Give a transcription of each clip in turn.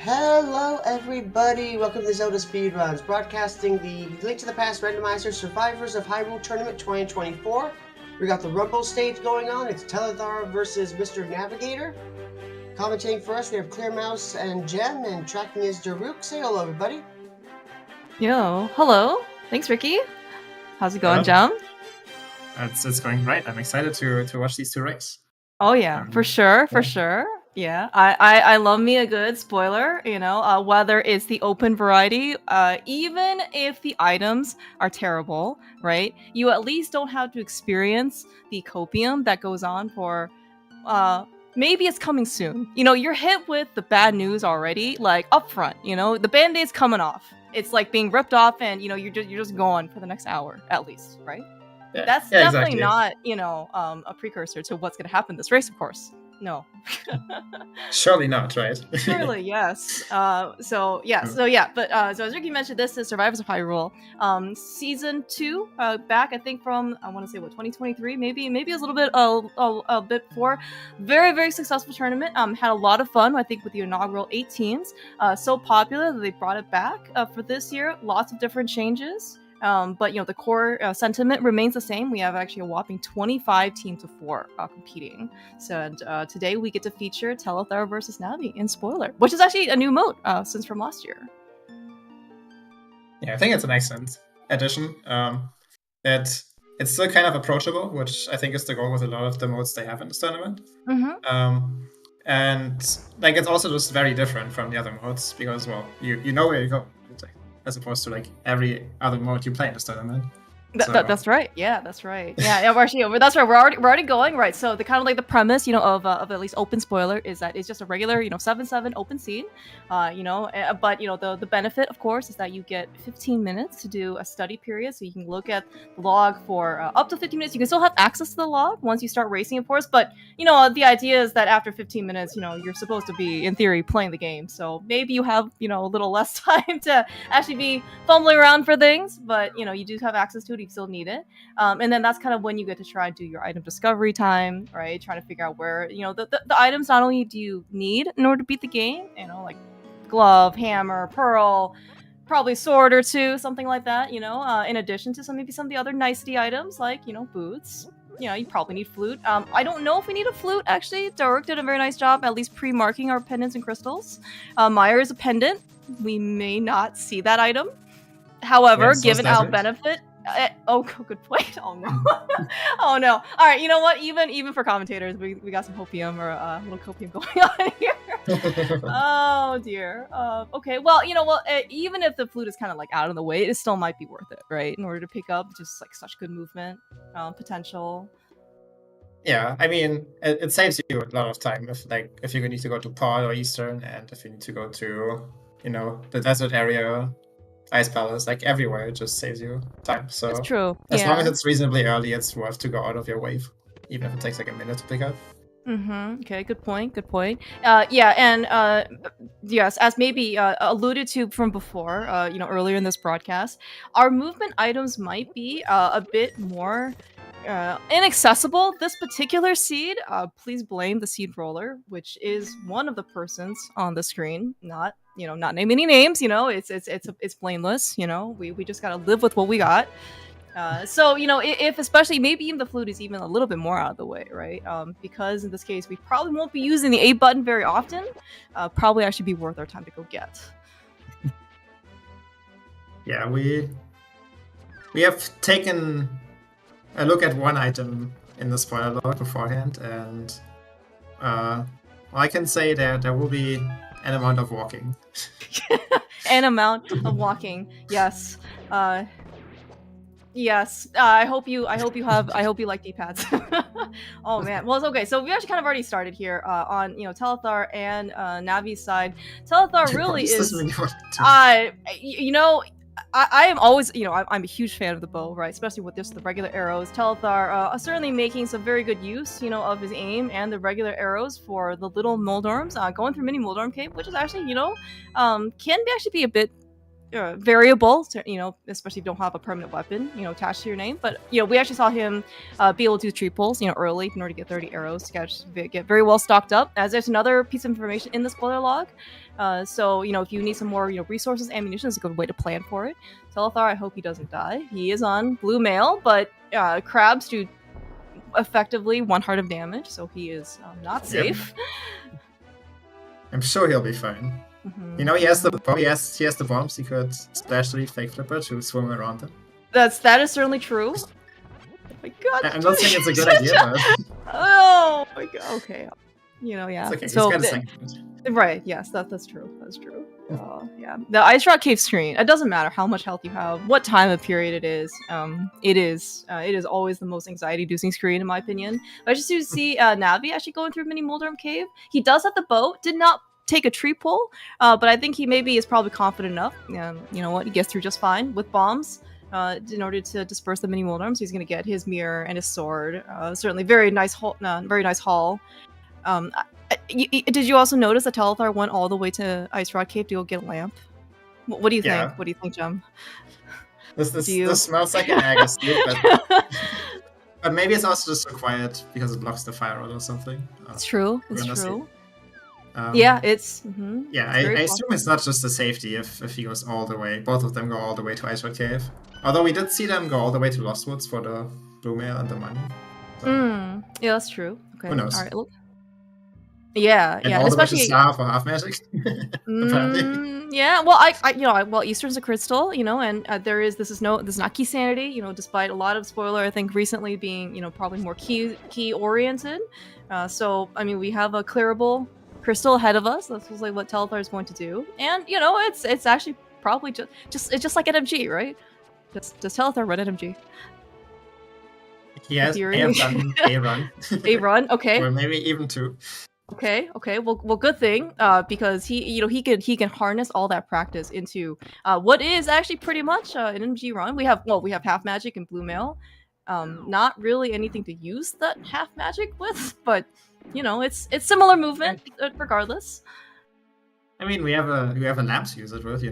Hello everybody, welcome to Zelda Speedruns, broadcasting the Link to the Past Randomizer Survivors of Hyrule Tournament 2024. We got the Rumble stage going on. It's Telethar versus Mr. Navigator. Commentating for us, we have Clear Mouse and Jem, and tracking is Daruk. Say hello everybody. Yo, hello. Thanks, Ricky. How's it going, Jem? It's going great. I'm excited to watch these two races. Oh yeah, for sure. Yeah, I love me a good spoiler, whether it's the open variety, even if the items are terrible, right? You at least don't have to experience the copium that goes on for, maybe it's coming soon. You're hit with the bad news already, like up front, the band-aid's coming off. It's like being ripped off and, you're just gone for the next hour, at least, right? Yeah, That's definitely not, a precursor to what's going to happen this race, of course. No. Surely not, right? Surely, yes. So as Ricky mentioned, this is Survivors of Hyrule, season 2, back I think from I want to say 2023, maybe it was a bit before. Very, very successful tournament. Had a lot of fun. I think with the inaugural 18s, so popular that they brought it back for this year. Lots of different changes. But the core sentiment remains the same. We have actually a whopping 25 teams of 4 competing. So and today we get to feature Telethar versus Navi in spoiler, which is actually a new mode since from last year. Yeah, I think it's an excellent addition. That it's still kind of approachable, which I think is the goal with a lot of the modes they have in this tournament. Mm-hmm. And like it's also just very different from the other modes because you know where you go. As opposed to like every other mode you play in this tournament. That's right. Yeah, that's right. Yeah, that's right. We're already going right. So the kind of like the premise, of at least open spoiler is that it's just a regular, 7-7 open scene, but the benefit, of course, is that you get 15 minutes to do a study period, so you can look at the log for up to 15 minutes. You can still have access to the log once you start racing, of course, but the idea is that after 15 minutes, you're supposed to be in theory playing the game. So maybe you have a little less time to actually be fumbling around for things, but you do have access to it. You still need it, and then that's kind of when you get to try and do your item discovery time, right? Trying to figure out where the items not only do you need in order to beat the game, like glove, hammer, pearl, probably sword or two, something like that, in addition to maybe some of the other nicety items like boots. You probably need flute. I don't know if we need a flute, actually. Daruk did a very nice job at least pre-marking our pendants and crystals. Maya is a pendant. We may not see that item. However, given our benefit... good point. Oh no. Oh no. All right, you know what? Even for commentators, we got some hopium or a little copium going on here. Oh dear. Okay. Well, even if the flute is kind of like out of the way, it still might be worth it, right? In order to pick up just like such good movement potential. Yeah, I mean, it saves you a lot of time if you need to go to Paul or Eastern, and if you need to go to the desert area. Ice Palace, like everywhere, it just saves you time. So it's true. As long as it's reasonably early, it's worth to go out of your wave, even if it takes like a minute to pick up. Mm-hmm. Okay, good point. Yes, as maybe alluded to from before, earlier in this broadcast, our movement items might be a bit more inaccessible. This particular seed, please blame the seed roller, which is one of the persons on the screen, not name any names. It's blameless. We just gotta live with what we got. So if especially maybe even the flute is even a little bit more out of the way, right? Because in this case we probably won't be using the A button very often. Probably actually be worth our time to go get. Yeah, we have taken a look at one item in the spoiler log beforehand, and I can say that there will be an amount of walking. An amount of walking, yes. Yes. I hope you like D-pads. Oh man. Well, it's okay. So we actually kind of already started here on Telethar and Navi's side. Telethar really is. I am always, I'm a huge fan of the bow, right? Especially with just the regular arrows. Telethar certainly making some very good use, of his aim and the regular arrows for the little Moldorms. Going through mini Moldorm Cave, which is actually, can actually be a bit variable, especially if you don't have a permanent weapon, attached to your name. But, we actually saw him be able to do tree pulls, early in order to get 30 arrows to get very well stocked up. As there's another piece of information in the spoiler log, So if you need some more resources, ammunition is a good way to plan for it. Telethar, I hope he doesn't die. He is on blue mail, but crabs do effectively 1 heart of damage, so he is not safe. I'm sure he'll be fine. Mm-hmm. He has the bombs. He could splash 3 fake flipper to swim around him. That is certainly true. Oh my god! I'm not saying it's a good idea, but oh my god. Okay. Yeah. It's okay. So he's got a second. Right. Yes. That's true. That's true. Yeah. The Ice Rock Cave screen. It doesn't matter how much health you have, what time of period it is. It is always the most anxiety-inducing screen in my opinion. But I just do see Navi actually going through Mini Moldorm Cave. He does have the boat. Did not take a tree pull, but I think he maybe is probably confident enough. You know what? He gets through just fine with bombs. In order to disperse the Mini Moldorms, he's going to get his mirror and his sword. Certainly, very nice haul. Did you also notice that Telethar went all the way to Ice Rock Cave to go get a lamp? What do you think? What do you think, Jem? This smells like an egg, but maybe it's also just so quiet because it blocks the fire or something. It's true. It's true. It's I assume it's not just the safety if he goes all the way. Both of them go all the way to Ice Rock Cave. Although we did see them go all the way to Lost Woods for the blue mail and the money. So. Yeah, that's true. Okay. Who knows? All right. Look. Yeah, and yeah, all especially the for half magic. Apparently. Yeah, well, Eastern's a crystal, and this is not key sanity, despite a lot of spoiler, I think recently being, probably more key oriented. So I mean, we have a clearable crystal ahead of us. That's like what Telethar is going to do, and it's actually probably just like NMG, right? Does Telethar run NMG? He has a run. A run, okay. Or maybe even 2. Okay. Well, good thing, because he can harness all that practice into what is actually pretty much an NMG run. We have half magic and blue mail. Not really anything to use that half magic with, but it's similar movement regardless. I mean, we have a lamp to use it with,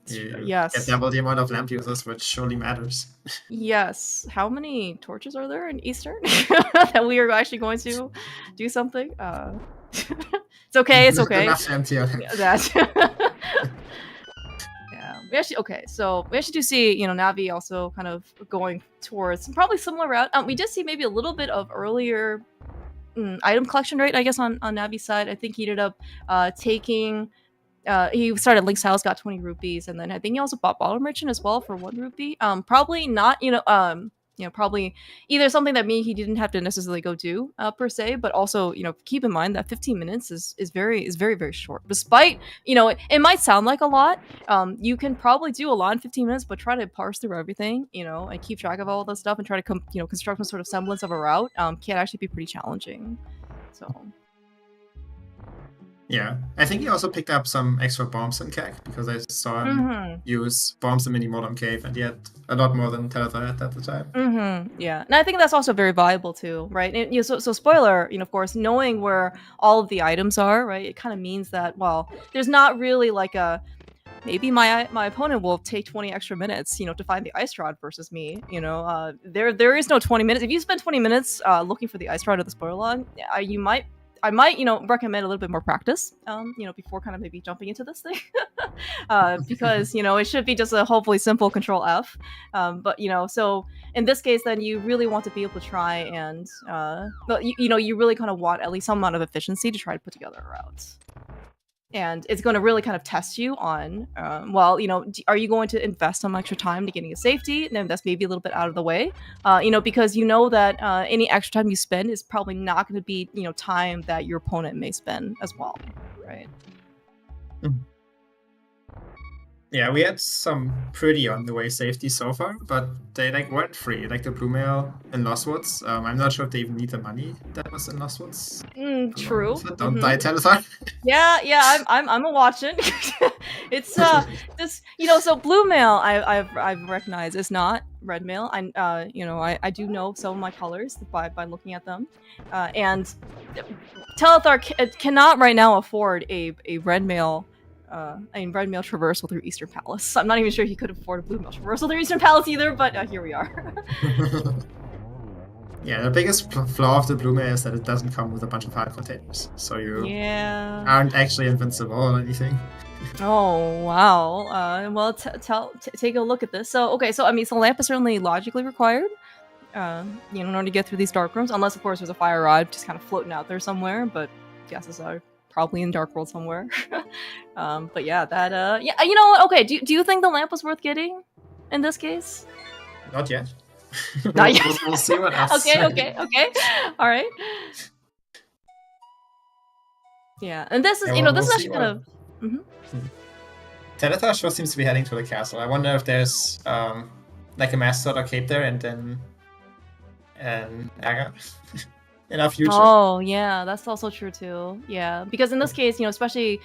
Yes. Get double the amount of lamp users, which surely matters. Yes. How many torches are there in Eastern that we are actually going to do something? It's okay. It's okay. Enough empty. Yeah. We actually do see Navi also kind of going towards probably similar route. We did see maybe a little bit of earlier item collection rate, I guess, on Navi's side. I think he ended up taking. He started Link's House, got 20 rupees, and then I think he also bought Bottle Merchant as well for 1 rupee. Probably not, probably either something that he didn't have to necessarily go do per se, but also keep in mind that 15 minutes is very very short. Despite it might sound like a lot, you can probably do a lot in 15 minutes, but try to parse through everything, and keep track of all of this stuff and try to construct some sort of semblance of a route. Can actually be pretty challenging. So. Yeah, I think he also picked up some extra bombs in Kek because I saw him use bombs in Mini Moldorm Cave, and he had a lot more than Telethar had at the time. Yeah, and I think that's also very valuable too, right? And, so spoiler, of course, knowing where all of the items are, right? It kind of means that there's not really like a maybe my opponent will take 20 extra minutes, to find the ice rod versus me. There is no 20 minutes. If you spend 20 minutes looking for the ice rod or the spoiler log, I might, recommend a little bit more practice, before kind of maybe jumping into this thing, because, it should be just a hopefully simple Control F. But, so in this case, then you really want to be able to try and, you really kind of want at least some amount of efficiency to try to put together a route. And it's going to really kind of test you on, are you going to invest some extra time to getting a safety? Then that's maybe a little bit out of the way, because that any extra time you spend is probably not going to be, time that your opponent may spend as well, right? Yeah, we had some pretty on the way safety so far, but they weren't free. Like the blue mail in Lost Woods. I'm not sure if they even need the money that was in Lost Woods. True. Don't die, Telethar. Yeah. I'm a watching. It's this so blue mail I've recognized is not red mail. I do know some of my colors by looking at them, and Telethar cannot right now afford a red mail. Red mail traversal through Eastern Palace. I'm not even sure he could afford a blue mail traversal through Eastern Palace either, but here we are. Yeah, the biggest flaw of the Bloomer is that it doesn't come with a bunch of heart containers, so you aren't actually invincible or anything. Oh wow. Well, take a look at this. So okay, so I mean, so lamp is certainly logically required. In order to get through these dark rooms, unless of course there's a fire rod just kind of floating out there somewhere, but guesses are probably in Dark World somewhere. But yeah, that yeah, you know what? Okay, do you think the lamp was worth getting in this case? Not yet. Not yet. We'll see what else. Okay. All right. Yeah, and this is this is actually kind of. Telethar sure seems to be heading to the castle. I wonder if there's like a mascot or cape there, and then an Aga in our future. Oh yeah, that's also true too. Yeah, because in this case, especially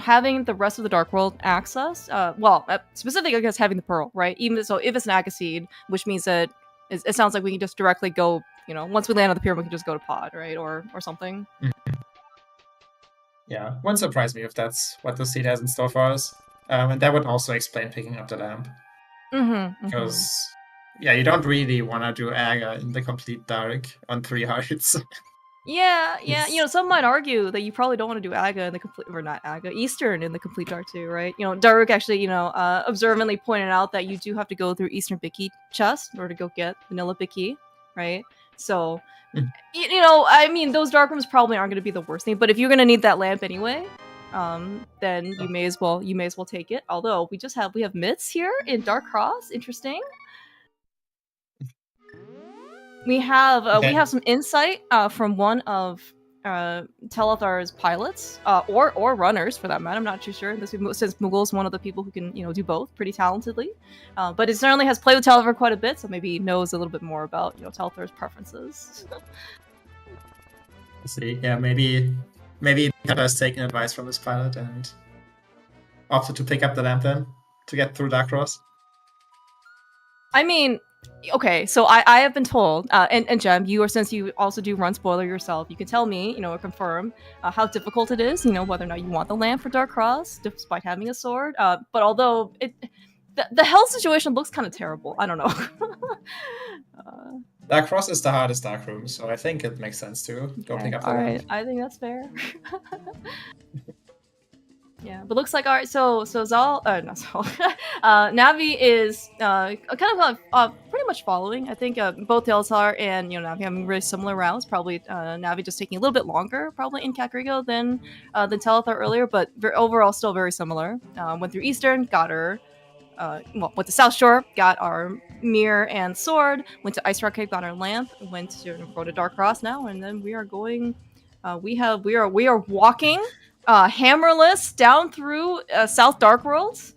having the rest of the Dark World access, specifically I guess having the pearl, right? Even so, if it's an Aga seed, which means that it sounds like we can just directly go. Once we land on the pyramid, we can just go to pod, right, or something. Yeah, wouldn't surprise me if that's what the seed has in store for us, and that would also explain picking up the lamp. Because. Yeah, you don't really want to do Aga in the complete dark on 3 hearts. Yeah. Some might argue that you probably don't want to do Aga in the complete, or not Aga, Eastern in the complete dark too, right? Daruk actually, observantly pointed out that you do have to go through Eastern Big Key chest in order to go get Vanilla Big Key, right? So, I mean, those dark rooms probably aren't going to be the worst thing, but if you're going to need that lamp anyway, then you may as well take it. Although we have myths here in Dark Cross, interesting. We have some insight from one of Telethar's pilots, or runners for that matter. I'm not too sure. Since Moogle is one of the people who can do both pretty talentedly, but it certainly has played with Telethar quite a bit, so maybe he knows a little bit more about Telethar's preferences. Let's see, yeah, maybe Telethar has taken advice from his pilot and opted to pick up the lamp then to get through Dark Cross. I mean. Okay, so I have been told, and Jem, since you also do run spoiler yourself, you can tell me, or confirm how difficult it is, whether or not you want the lamp for Dark Cross, despite having a sword. But although the health situation looks kind of terrible, I don't know. Dark Cross is the hardest dark room, so I think it makes sense to go pick up the lamp. Alright, I think that's fair. Yeah, but looks like alright. So Zal, not Zal. Navi is kind of pretty much following. I think both Telethar and Navi having really similar routes. Probably Navi just taking a little bit longer, probably in Kakariko than Telethar earlier, but overall still very similar. Went through Eastern, got her. Went to South Shore, got our mirror and sword. Went to Ice Rock Cave, got our lamp. Went to Dark Cross now, and then we are going. We are walking. Hammerless down through South Dark Worlds.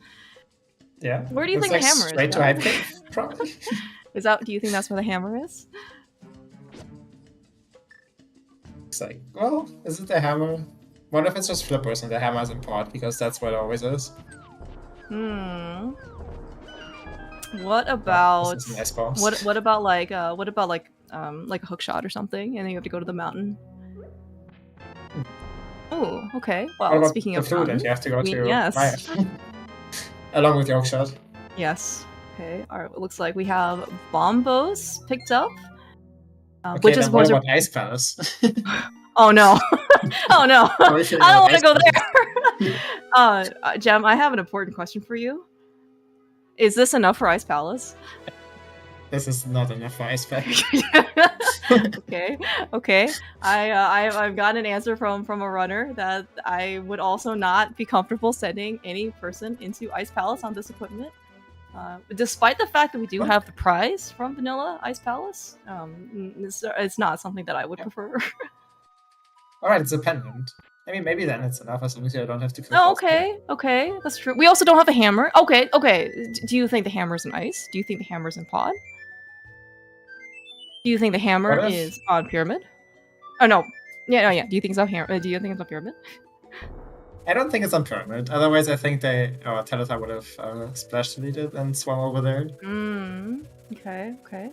Yeah. Where do you think the hammer is? Straight to Hype Cave, probably. Do you think that's where the hammer is? It's like, well, is it the hammer? What if it's just flippers and the hammer's in pod, because that's what it always is. What about this is a nice boss. what about like a hook shot or something, and then you have to go to the mountain? Oh, okay. Well, speaking of food, you have to go to yes. Along with your shot. Yes. Okay. All right. It looks like we have bombos picked up, Okay, which is what about Ice Palace? Oh no! Oh no! I don't want to go there. Jem, I have an important question for you. Is this enough for Ice Palace? This is not enough for Ice Palace. Okay. I've got an answer from a runner that I would also not be comfortable sending any person into Ice Palace on this equipment. Despite the fact that we do have the prize from Vanilla Ice Palace, it's not something that I would prefer. Alright, it's a pendant. I mean, maybe then it's enough as long as you don't have to click. Oh, okay, that's true. We also don't have a hammer. Okay. Do you think the hammer's in ice? Do you think the hammer's in pod? Do you think the hammer is on pyramid? Oh no. Yeah. Do you think it's on hammer? Do you think it's on pyramid? I don't think it's on pyramid. Otherwise, I think Telethar would have splash deleted and swum over there. Okay.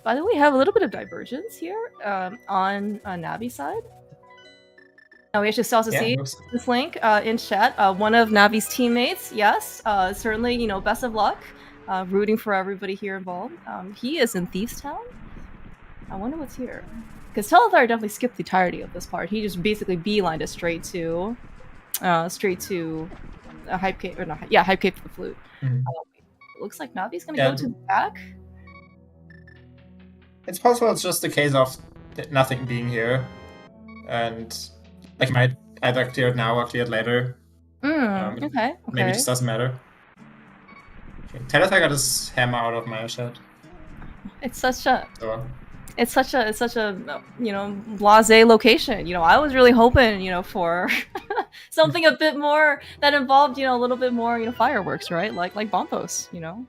By the way, we have a little bit of divergence here on Navi's side. Now we actually also see this link in chat. One of Navi's teammates, yes, certainly, best of luck. Rooting for everybody here involved. He is in Thieves Town. I wonder what's here. Because Telethar definitely skipped the entirety of this part. He just basically beelined it straight to a hype cave, or not, yeah, hype cave for the flute. Looks like Navi's gonna go to the back. It's possible it's just a case of nothing being here, and like might either clear it now or clear it later. Okay. Maybe it just doesn't matter. Okay. Telethar got his hammer out of my shed. It's such a you know, blasé location. You know, I was really hoping, you know, for something a bit more that involved, you know, a little bit more, you know, fireworks, right? Like Bombos, you know,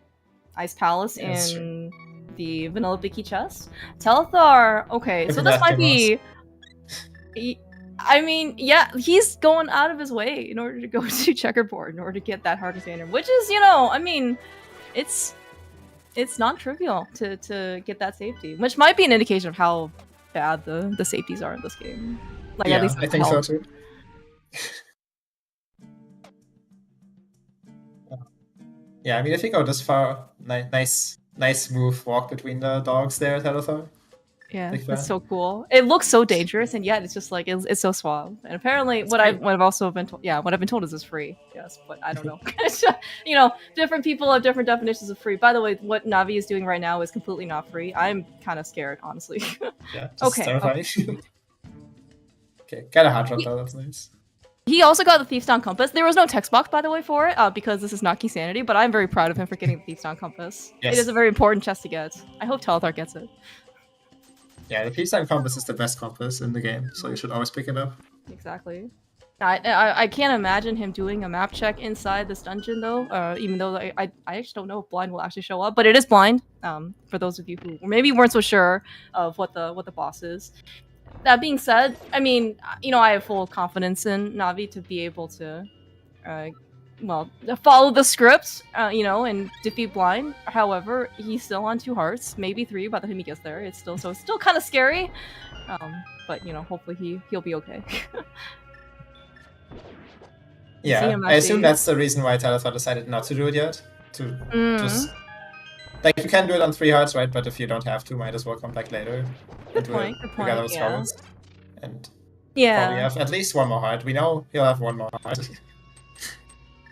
Ice Palace in the Vanilla Bicky chest. Telethar. Okay, so this might be. I mean, yeah, he's going out of his way in order to go to checkerboard in order to get that hard container, which is, you know, I mean, it's non-trivial to get that safety, which might be an indication of how bad the safeties are in this game. Like, at least I think so too. Yeah, I mean, if you go this far, nice smooth walk between the dogs there, Telethar. Yeah, that's so cool. It looks so dangerous, and yet it's just like it's so suave. And apparently, what I've also been told, what I've been told is it's free. Yes, but I don't know. You know, different people have different definitions of free. By the way, what Navi is doing right now is completely not free. I'm kind of scared, honestly. Yeah. Just terrifying. Okay, got a hot drop though. That's nice. He also got the Thief's Down Compass. There was no text box, by the way, for it, because this is not Key Sanity, but I'm very proud of him for getting the Thief's Down Compass. Yes. It is a very important chest to get. I hope Telethar gets it. Yeah, the Thief's Down Compass is the best compass in the game, so you should always pick it up. Exactly. I can't imagine him doing a map check inside this dungeon, though, even though I actually don't know if blind will actually show up, but it is blind, for those of you who maybe weren't so sure of what the boss is. That being said, I mean, you know, I have full confidence in Navi to be able to, well, follow the script, you know, and defeat blind. However, he's still on 2 hearts, maybe 3 by the time he gets there. It's still kind of scary, but you know, hopefully he'll be okay. Yeah, I assume that's the reason why Telethar decided not to do it yet. To just like, you can do it on 3 hearts, right? But if you don't have to, might as well come back later. Good point. Together with Skulls. And probably have at least 1 more heart. We know he'll have 1 more heart.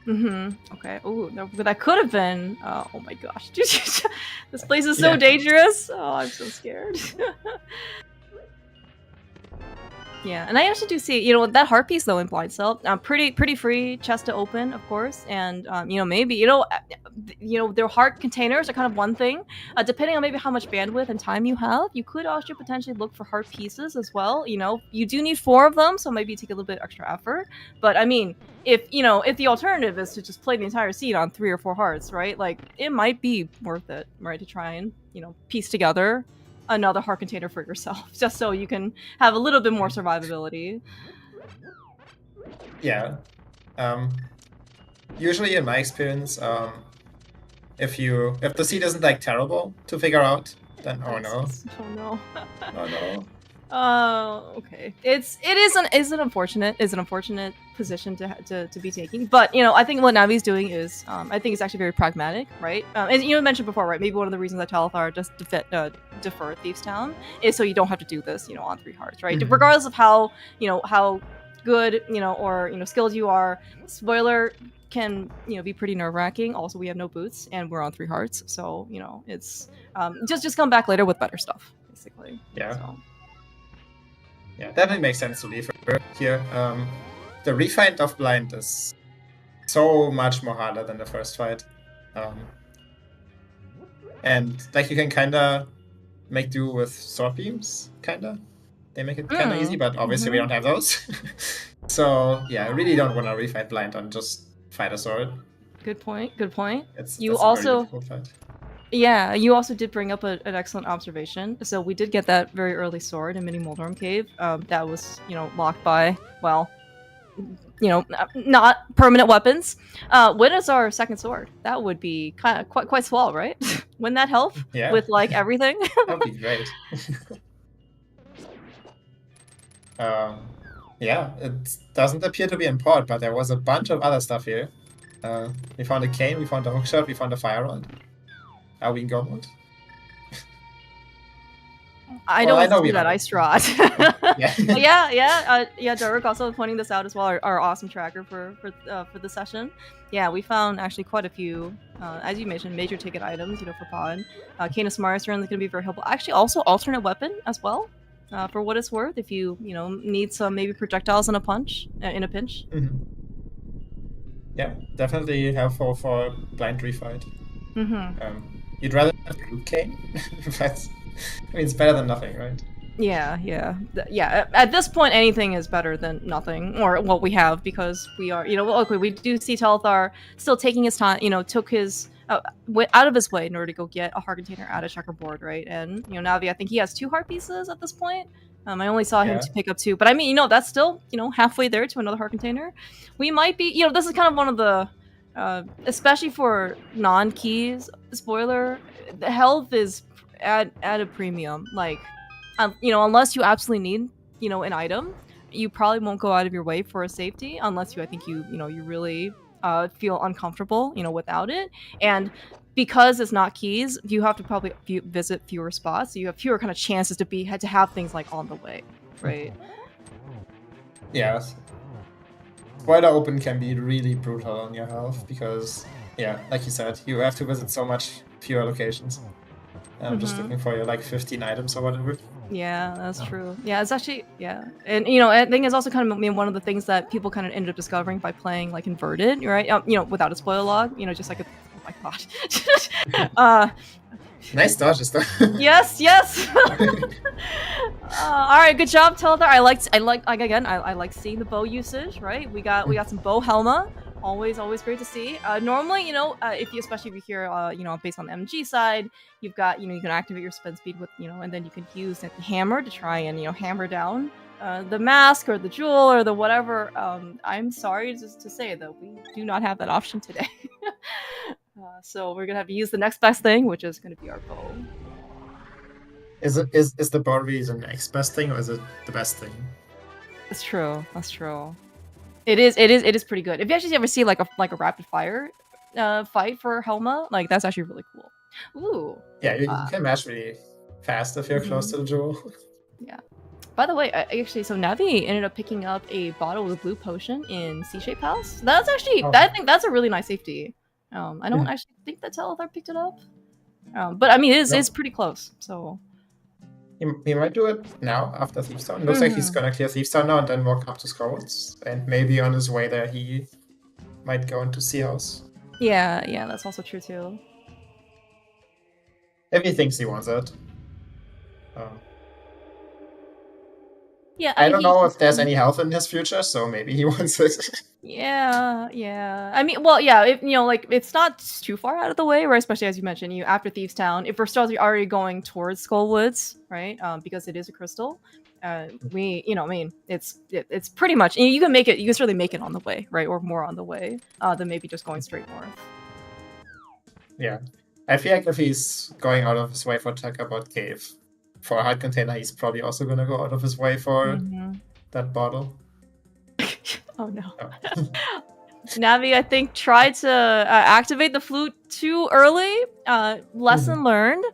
Okay. Oh, that could have been. Oh my gosh. This place is so dangerous. Oh, I'm so scared. Yeah, and I actually do see, you know, that heart piece though in Blind Cell, pretty free chest to open, of course, and you know, maybe you know their heart containers are kind of one thing. Depending on maybe how much bandwidth and time you have, you could also potentially look for heart pieces as well. You know, you do need 4 of them, so maybe take a little bit extra effort. But I mean, if the alternative is to just play the entire seed on 3 or 4 hearts, right? Like, it might be worth it, right, to try and, you know, piece together another heart container for yourself, just so you can have a little bit more survivability. Yeah. Usually in my experience, if the seed isn't like terrible to figure out, then oh no. Oh no. Oh no. Okay. It is an unfortunate position to be taking, but you know, I think what Navi's doing is I think it's actually very pragmatic, right? As you mentioned before, right? Maybe one of the reasons that Telethar just defer Thieves Town is so you don't have to do this, you know, on 3 hearts, right? Regardless of how good, you know, or you know, skilled you are. Spoiler can, you know, be pretty nerve-wracking. Also, we have no boots and we're on 3 hearts, so you know, it's just come back later with better stuff, basically. Yeah. So. Yeah, definitely makes sense to leave her here. The refind of blind is so much more harder than the first fight. And like, you can kinda make do with sword beams, kinda. They make it kinda easy, but obviously we don't have those. So yeah, I really don't want to refight blind on just fight a sword. Good point. That's you a also very difficult fight. Yeah, you also did bring up an excellent observation. So we did get that very early sword in Mini Moldorm Cave. That was, you know, locked by, well, you know, not permanent weapons. When is our second sword? That would be kind of quite swell, right? Wouldn't that help with like everything? That would be great. Yeah, it doesn't appear to be in port, but there was a bunch of other stuff here. We found a cane, we found a hookshot, we found a fire rod. Are we in Gormont? I Well, I don't know see we that are. ice rod. Yeah. yeah. Derek also pointing this out as well. Our awesome tracker for the session. Yeah, we found actually quite a few, as you mentioned, major ticket items. For Pod. Canis Mars is going to be very helpful. Actually, also alternate weapon as well. For what it's worth, if you need some maybe projectiles in a pinch. Mhm. Yeah, definitely helpful for blind refight. You'd rather have Root Cane, but I mean, it's better than nothing, right? Yeah. At this point, anything is better than nothing, or what we have, because we are, okay, we do see Telethar still taking his time, took his out of his way in order to go get a heart container out of checkerboard, right? And Navi, I think he has 2 heart pieces at this point. I only saw him to pick up 2, but I mean, that's still, halfway there to another heart container. We might be, this is kind of one of the, especially for non-keys, spoiler, the health is at a premium, like. Unless you absolutely need, an item, you probably won't go out of your way for a safety unless I think you really feel uncomfortable, without it. And because it's not keys, you have to probably visit fewer spots, so you have fewer kind of chances to have things like on the way, right? Yeah. Spoiler open can be really brutal on your health because, yeah, like you said, you have to visit so much fewer locations. I'm just looking for your 15 items or whatever. Yeah, that's true. Yeah, it's actually, yeah. And, I think it's also kind of one of the things that people kind of ended up discovering by playing, Inverted, right? Without a spoiler log, just oh my god. Nice dodges, though. Yes! Alright, good job, Telethar. I like seeing the bow usage, right? We got some bow Helma. Always great to see. Normally, especially if you hear, based on the MG side, you've got, you can activate your spin speed with, and then you can use the hammer to try and, hammer down the mask or the jewel or the whatever. I'm sorry to say that we do not have that option today. So we're gonna have to use the next best thing, which is gonna be our bow. Is the bow really the next best thing, or is it the best thing? That's true. It is pretty good. If you actually ever see like a rapid fire fight for Helma, that's actually really cool. Ooh. Yeah, you can match really fast if you're close to the jewel. Yeah. By the way, so Navi ended up picking up a bottle of the blue potion in C-Shape House. That's actually, I think that's a really nice safety. I don't actually think that Telethar picked it up. But I mean, it's pretty close, so... He might do it now after Thieves Town. Looks like he's gonna clear Thieves Town now and then walk up to Scrolls. And maybe on his way there he might go into Sea House. Yeah, that's also true too. If he thinks he wants it. Yeah, I don't know if there's any health in his future, so maybe he wants it. Yeah. I mean, well, yeah, if it's not too far out of the way, right? Especially as you mentioned, after Thieves Town, if we're still already going towards Skull Woods, right? Because it is a crystal. It's pretty much, you can make it. You can certainly make it on the way, right? Or more on the way than maybe just going straight north. Yeah, I feel like if he's going out of his way for Checkerboard Cave for a heart container, he's probably also gonna go out of his way for that bottle. Oh no. Navi, I think, tried to activate the flute too early. Lesson learned: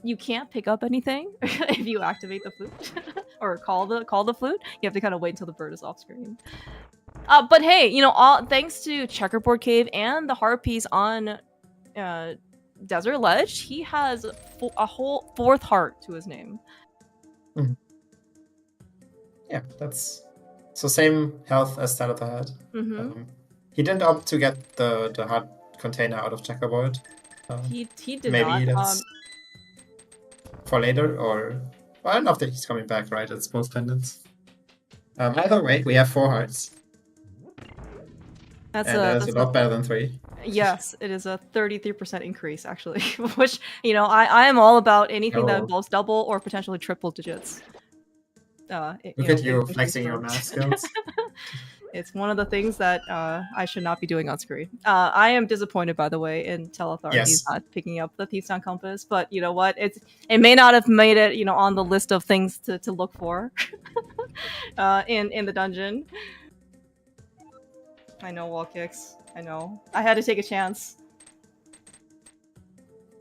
you can't pick up anything if you activate the flute or call the flute. You have to kind of wait until the bird is off screen. But hey, thanks to Checkerboard Cave and the heart piece on Desert Ledge, he has a whole 4th heart to his name. Yeah, that's so same health as Telethar had. He didn't opt to get the heart container out of Checkerboard. He did maybe not. That's for later, or well, I don't know if he's coming back. Right, it's both pendants. Either way, we have 4 hearts. That's a lot better than 3. Yes, it is a 33% increase, actually. Which, I am all about anything that involves double or potentially triple digits. Look at you flexing your math skills. It's one of the things that I should not be doing on screen. I am disappointed, by the way, in Telethar. Yes. He's not picking up the Thieves Town Compass, but you know what? It may not have made it, on the list of things to look for in the dungeon. I know, wall kicks. I know. I had to take a chance.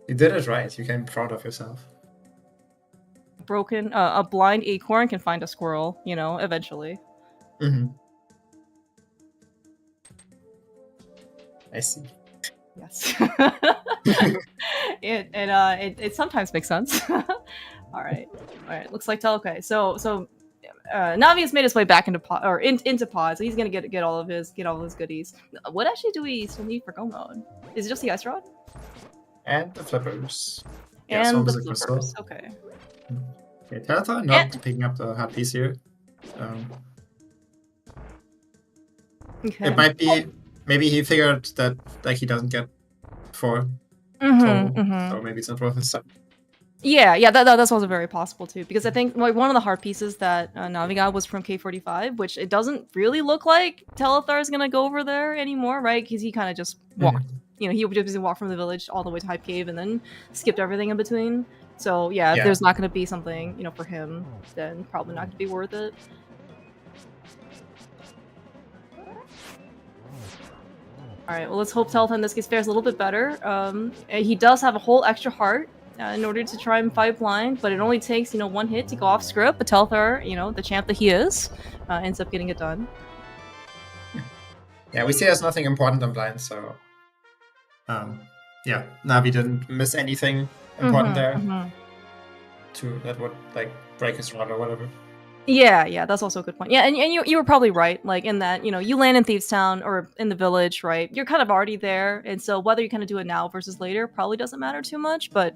You did it right. You can be proud of yourself. a blind acorn can find a squirrel, you know, eventually. Mm-hmm. I see. Yes. It sometimes makes sense. All right. Looks like okay. So Navi has made his way back into into pod, so he's gonna get all of his goodies. What actually do we still need for go mode? Is it just the ice rod? And the flippers. And the Swarm is a flippers. crystal. Okay. Okay, Telethar not picking up the hard piece here. Okay. It might be maybe he figured that like he doesn't get 4 Mm-hmm. so maybe it's not worth his time. Yeah, that's also very possible too, because I think like one of the hard pieces that Navi got was from K45, which it doesn't really look like Telethar is gonna go over there anymore, right? Because he kind of just walked, you know, he just walked from the village all the way to Hype Cave and then skipped everything in between. So yeah, if there's not gonna be something, you know, for him, then probably not gonna be worth it. Alright, well let's hope Telethar in this case fares a little bit better. He does have a whole extra heart in order to try and fight blind, but it only takes, you know, 1 hit to go off script, but Telethar, you know, the champ that he is, ends up getting it done. Yeah, we see there's nothing important on blind, so yeah, Navi didn't miss anything important there that would like break his rod or whatever. Yeah, that's also a good point. Yeah, and you were probably right, like in that, you know, you land in Thieves Town or in the village, right? You're kind of already there, and so whether you kind of do it now versus later probably doesn't matter too much, but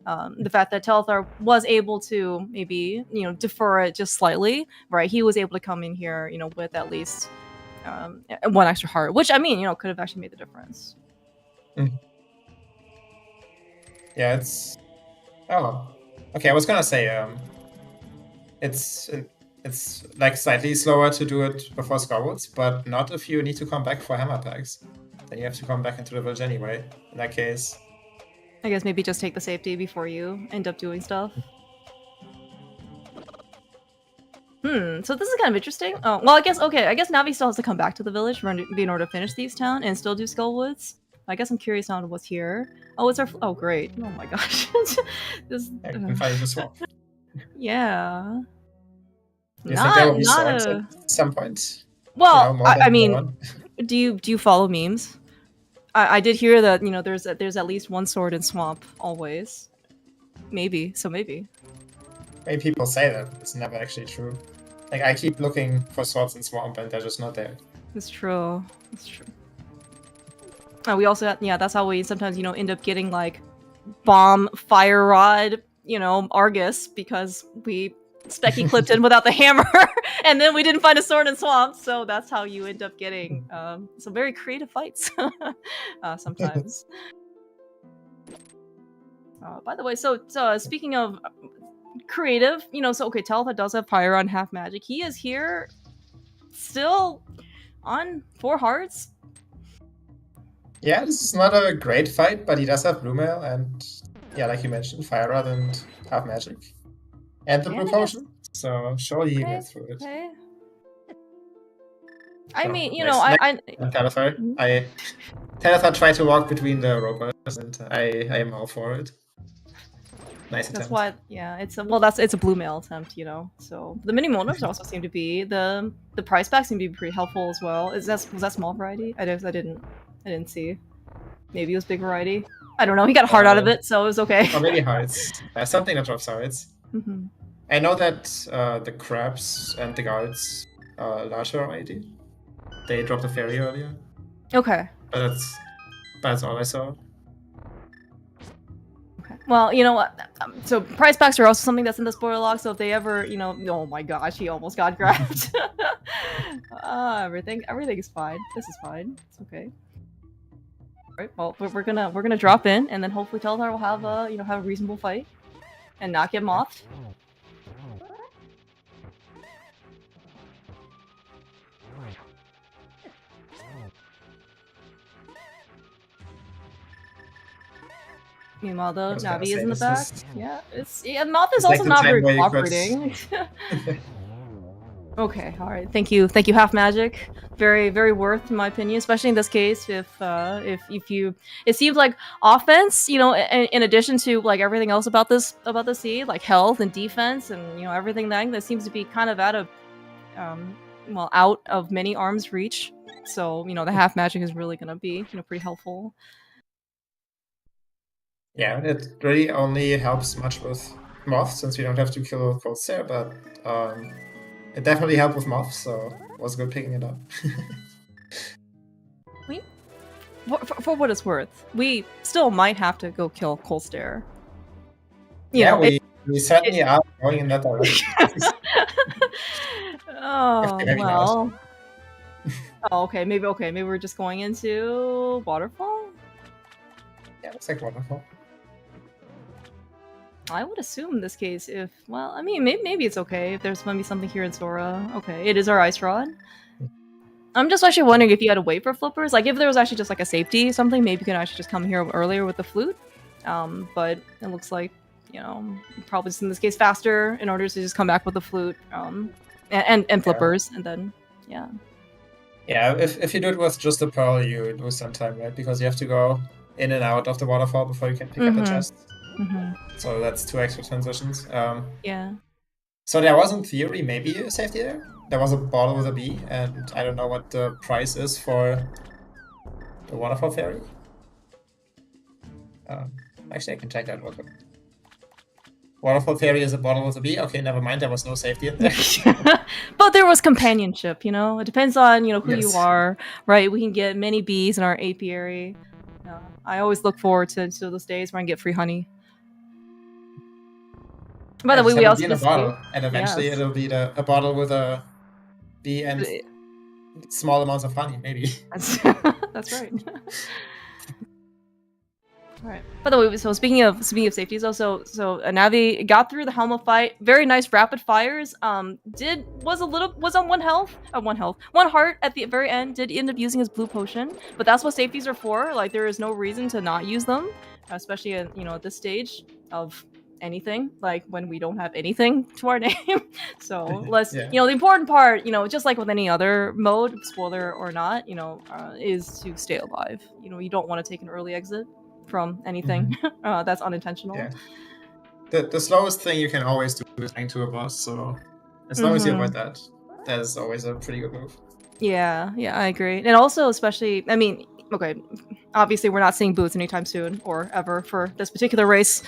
the fact that Telethar was able to maybe, you know, defer it just slightly, right? He was able to come in here, you know, with at least 1 extra heart, which I mean, you know, could have actually made the difference. Yeah, it's okay. I was gonna say it's like slightly slower to do it before Scarwoods, but not if you need to come back for hammer packs. Then you have to come back into the village anyway. In that case, I guess maybe just take the safety before you end up doing stuff. So this is kind of interesting. Oh, well, I guess Navi still has to come back to the village in order to finish Thieves Town and still do Skullwoods. I guess I'm curious on what's here. Oh, it's our. Oh, great! Oh my gosh. this. I can find the swamp. Yeah. You think there will be swords at some point? Well, you know, I mean, do you follow memes? I did hear that, you know, there's at least 1 sword in swamp always. Maybe. Maybe people say that. It's never actually true. Like I keep looking for swords in swamp and they're just not there. It's true. It's true. We also that's how we sometimes, you know, end up getting like bomb, fire rod, you know, Argus, because we Specky clipped in without the hammer, and then we didn't find a sword in swamp, so that's how you end up getting some very creative fights sometimes. By the way, so speaking of creative, you know, so okay, Telethar does have fire on half magic. He is here still on 4 hearts. Yeah, this is not a great fight, but he does have blue mail and yeah, like you mentioned, fire rod and half magic. And the blue potion, so surely he can get through it. Okay. I mean, you know, I Telethar tried to walk between the ropers, and I am all for it. Nice attempt. That's why, yeah, it's a blue mail attempt, you know. So the mini monos also seem to be the price packs seem to be pretty helpful as well. Was that small variety? I didn't see. Maybe it was big variety. I don't know. He got a heart out of it, so it was okay. Or maybe hearts. Something that drops hearts. I know that the crabs and the guards are larger already. They dropped a fairy earlier. Okay. But that's all I saw. Okay. Well, you know what? So price packs are also something that's in the spoiler log. So if they ever, you know, oh my gosh, he almost got grabbed. Everything is fine. This is fine. It's okay. All right. Well, we're gonna drop in, and then hopefully Telethar will have a reasonable fight, and not get mothed. Meanwhile, though, Navi is in the back. Yeah, Moth is also not very cooperating. Okay, all right. Thank you, half magic. Very, very worth, in my opinion, especially in this case. If you, it seems like offense, you know, in addition to like everything else about this seed, like health and defense and you know everything that seems to be kind of out of, well, out of many arms reach. So you know the half magic is really gonna be pretty helpful. Yeah, it really only helps much with Moth since we don't have to kill Cold Stare, but it definitely helped with Moth, so it was good picking it up. For what it's worth, we still might have to go kill Cold Stare. Yeah, we certainly are going in that direction. Oh well. Oh, okay. Maybe we're just going into Waterfall. Yeah, looks like Waterfall. I would assume in this case, if well, I mean, maybe it's okay if there's gonna be something here in Sora. Okay, it is our Ice Rod. I'm just actually wondering if you had to wait for flippers. Like, if there was actually just like a safety something, maybe you can actually just come here earlier with the flute. But it looks like, you know, probably just in this case faster in order to just come back with the flute. And flippers, and then yeah. Yeah, if you do it with just a pearl, you lose some time, right? Because you have to go in and out of the waterfall before you can pick up the chest. So that's 2 extra transitions. Yeah. So there was, in theory, maybe a safety there. There was a bottle with a B, and I don't know what the price is for the waterfall fairy. Actually, I can check that real quick. Waterfall fairy is a bottle with a B. Okay, never mind. There was no safety in there. But there was companionship. You know, it depends on who you are, right? We can get many bees in our apiary. I always look forward to those days where I can get free honey. By the way, we also just a bottle, and eventually it'll be a bottle with a bee and small amounts of honey, maybe. That's right. All right. By the way, so speaking of safeties, also, so Navi got through the Helma fight. Very nice rapid fires. Was on 1 health, 1 heart at the very end. Did end up using his blue potion, but that's what safeties are for. Like, there is no reason to not use them, especially at at this stage of anything, like when we don't have anything to our name. So let's the important part, just like with any other mode, spoiler or not, is to stay alive. You don't want to take an early exit from anything that's unintentional. Yeah. The slowest thing you can always do is hang to a boss, so as long as you avoid that, that is always a pretty good move. Yeah, I agree. And also, especially, I mean, okay, obviously we're not seeing boots anytime soon or ever for this particular race.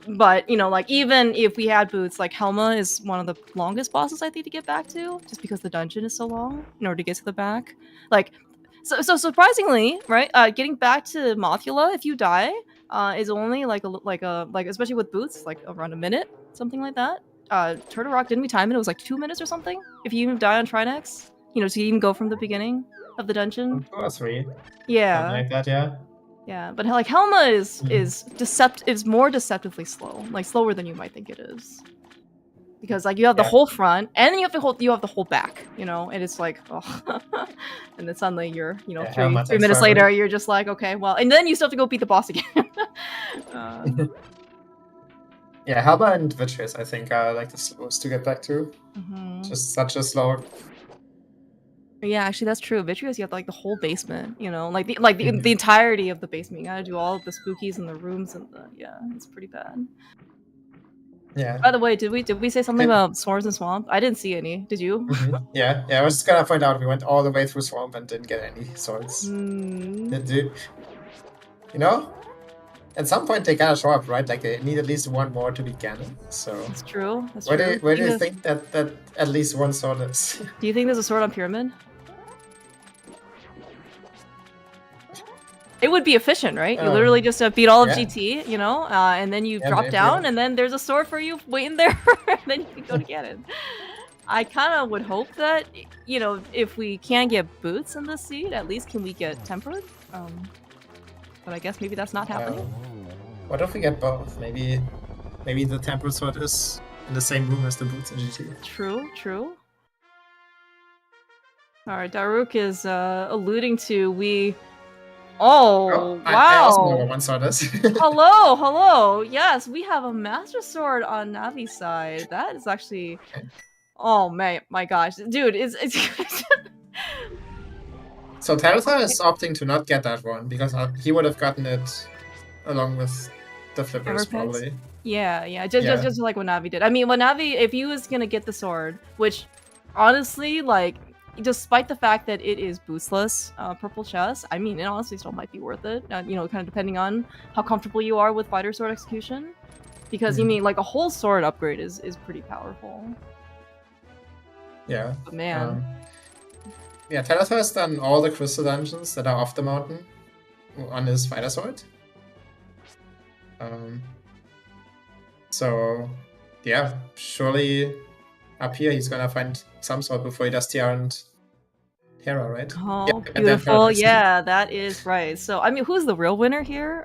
But, like, even if we had boots, like, Helma is one of the longest bosses, I think, to get back to, just because the dungeon is so long in order to get to the back. Like, so surprisingly, right, getting back to Mothula, if you die, is only, like, especially with boots, like, around a minute, something like that. Turtle Rock, didn't we time it? It was, like, 2 minutes or something? If you even die on Trinex, to even go from the beginning of the dungeon. 2 or 3. Yeah. Something like that, yeah. Yeah, but like Helma is more deceptively slow, like slower than you might think it is, because like you have the whole front and then you have the whole back, and it's like, oh, and then suddenly you're 3 minutes later you're just like, okay, well, and then you still have to go beat the boss again. Yeah, Helma and Vitreous, I think, are like the slowest to get back to. Just such a slow. Yeah, actually, that's true. Vitreous, you have like the whole basement, the entirety of the basement. You gotta do all of the spookies in the rooms, and it's pretty bad. Yeah. By the way, did we say something about swords and swamp? I didn't see any. Did you? Yeah. I was just gonna point out we went all the way through swamp and didn't get any swords. At some point they gotta show up, right? Like they need at least 1 more to be Ganon. So that's true. Where do you think that at least 1 sword is? Do you think there's a sword on Pyramid? It would be efficient, right? You literally just beat all of GT, and then you drop down, and then there's a sword for you waiting there, and then you can go to Ganon. I kind of would hope that, if we can't get boots in this seed, at least can we get tempered? But I guess maybe that's not happening. What if we get both? Maybe the tempered sword is in the same room as the boots in GT. True. Alright, Daruk is alluding to wow! I also know what 1 sword is. Hello! Yes, we have a Master Sword on Navi's side. That is actually Oh my gosh, dude, it's So Telethar is opting to not get that one because he would have gotten it along with the flippers Hammer picks? probably. Yeah, just like what Navi did. I mean, what Navi, if he was gonna get the sword, which honestly, like, despite the fact that it is boostless, purple chest, I mean, it honestly still might be worth it. You know, kind of depending on how comfortable you are with fighter sword execution, because you mean like a whole sword upgrade is pretty powerful. Yeah. But man. Yeah, Telethar has done all the crystal dungeons that are off the mountain on his fighter sword. So, yeah, surely up here he's gonna find some sword before he does TR and Hera, right? Oh, yeah, beautiful. Yeah, that is right. So, I mean, who's the real winner here?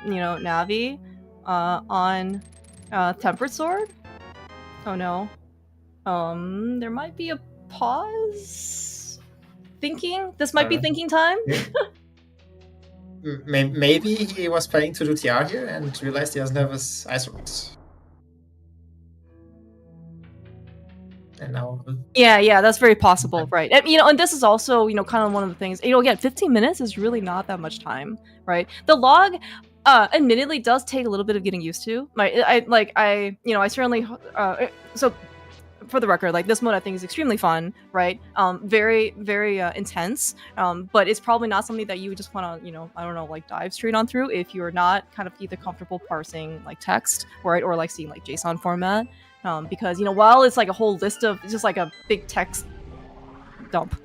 You know, Navi on Tempered Sword? Oh no. There might be a pause? Thinking? This might be thinking time? Yeah. Maybe he was planning to do TR here and realized he doesn't have his ice roots. And now... Yeah, that's very possible, right? And, you know, and this is also, you know, kind of one of the things, you know, again, 15 minutes is really not that much time, right? The log, admittedly, does take a little bit of getting used to. I certainly, so for the record, like, this mode I think is extremely fun, right? Very intense, but it's probably not something that you would just want to, you know, I don't know, like, dive straight on through if you're not kind of either comfortable parsing like text, right, or like seeing like JSON format. Because, you know, while it's like a whole list of, it's just like a big text dump,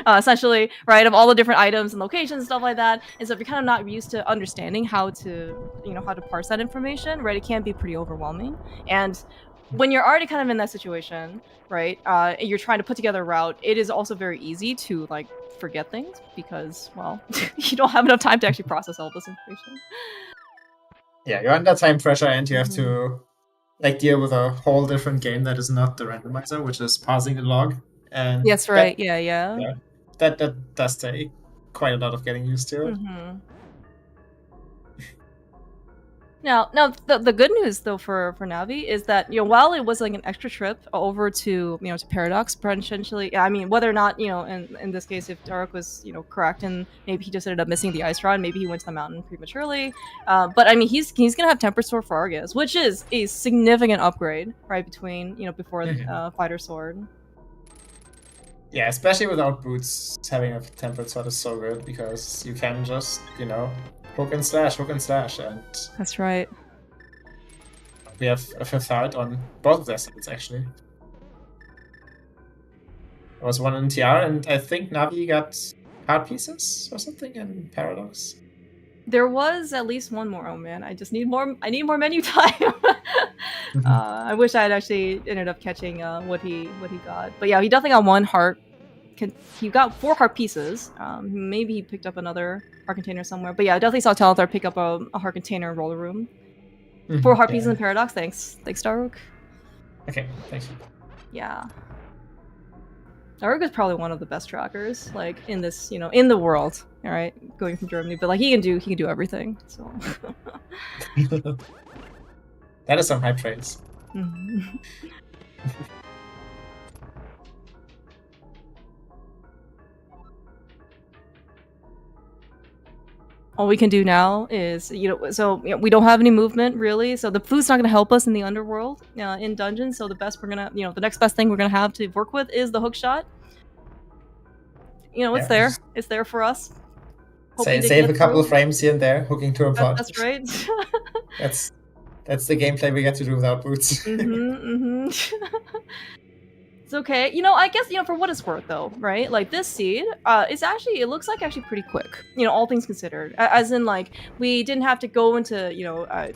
essentially, right, of all the different items and locations and stuff like that. And so if you're kind of not used to understanding how to, you know, how to parse that information, right, it can be pretty overwhelming. And when you're already kind of in that situation, right, and you're trying to put together a route, it is also very easy to, like, forget things because, well, you don't have enough time to actually process all this information. Yeah, you're under time pressure and you have to, like, deal with a whole different game that is not the randomizer, which is parsing the log. And yes, right. Yeah. That does take quite a lot of getting used to it. Now, the good news though for Navi is that, you know, while it was like an extra trip over to, you know, to Paradox, potentially, I mean, whether or not, you know, in this case, if Daruk was, you know, correct and maybe he just ended up missing the ice rod, maybe he went to the mountain prematurely, but I mean, he's gonna have Tempered Sword for Argus, which is a significant upgrade, right, between, you know, before Fighter Sword. Yeah, especially without boots, having a Tempered Sword is so good because you can just, you know, hook and slash, and... That's right. We have a 5th heart on both of their sides, actually. There was one in TR, and I think Navi got heart pieces or something in Paradox. There was at least one more. Oh man, I just need more. I need more menu time. I wish I had actually ended up catching what he got. But yeah, he definitely got one heart. He got 4 heart pieces. Maybe he picked up another heart container somewhere. But yeah, I definitely saw Telethar pick up a heart container in Roller Room. 4 heart pieces in Paradox. Thanks, Daruk. Okay, thank you. Yeah. Daruk is probably one of the best trackers, like, in this, you know, in the world. All right, going from Germany, but like he can do everything. So that is some high praise. All we can do now is, you know, so, you know, we don't have any movement really, so the food's not going to help us in the underworld, in dungeons. So the best we're gonna, you know, the next best thing we're gonna have to work with is the hook shot. You know, it's there. It's there for us. Save a couple of frames here and there, hooking to a pot. That's right. That's the gameplay we get to do without boots. It's okay. You know, I guess, you know, for what it's worth though, right? Like this seed, it looks like actually pretty quick, you know, all things considered. As in, like, we didn't have to go into, you know,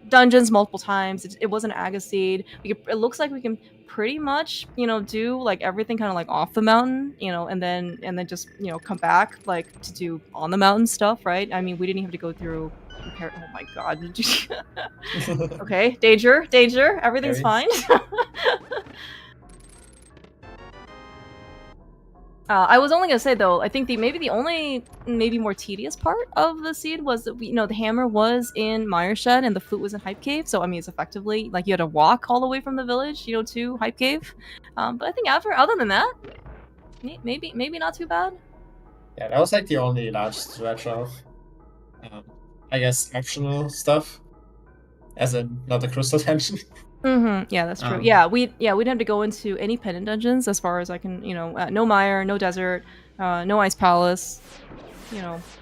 dungeons multiple times. It wasn't an Aga seed. It looks like we can pretty much, you know, do like everything kind of like off the mountain, you know, and then just, you know, come back like to do on the mountain stuff, right? I mean, we didn't even have to go through. Oh my god. Okay, danger, everything's fine. I was only gonna say though, I think maybe the only more tedious part of the seed was that the hammer was in Mire Shed and the flute was in Hype Cave. So I mean, it's effectively like you had to walk all the way from the village, to Hype Cave. But I think other than that, maybe not too bad. Yeah, that was like the only large stretch of, I guess, optional stuff, as in not the crystal tension. Yeah, that's true. We didn't have to go into any pendant dungeons as far as I can. No mire, no desert, no ice palace.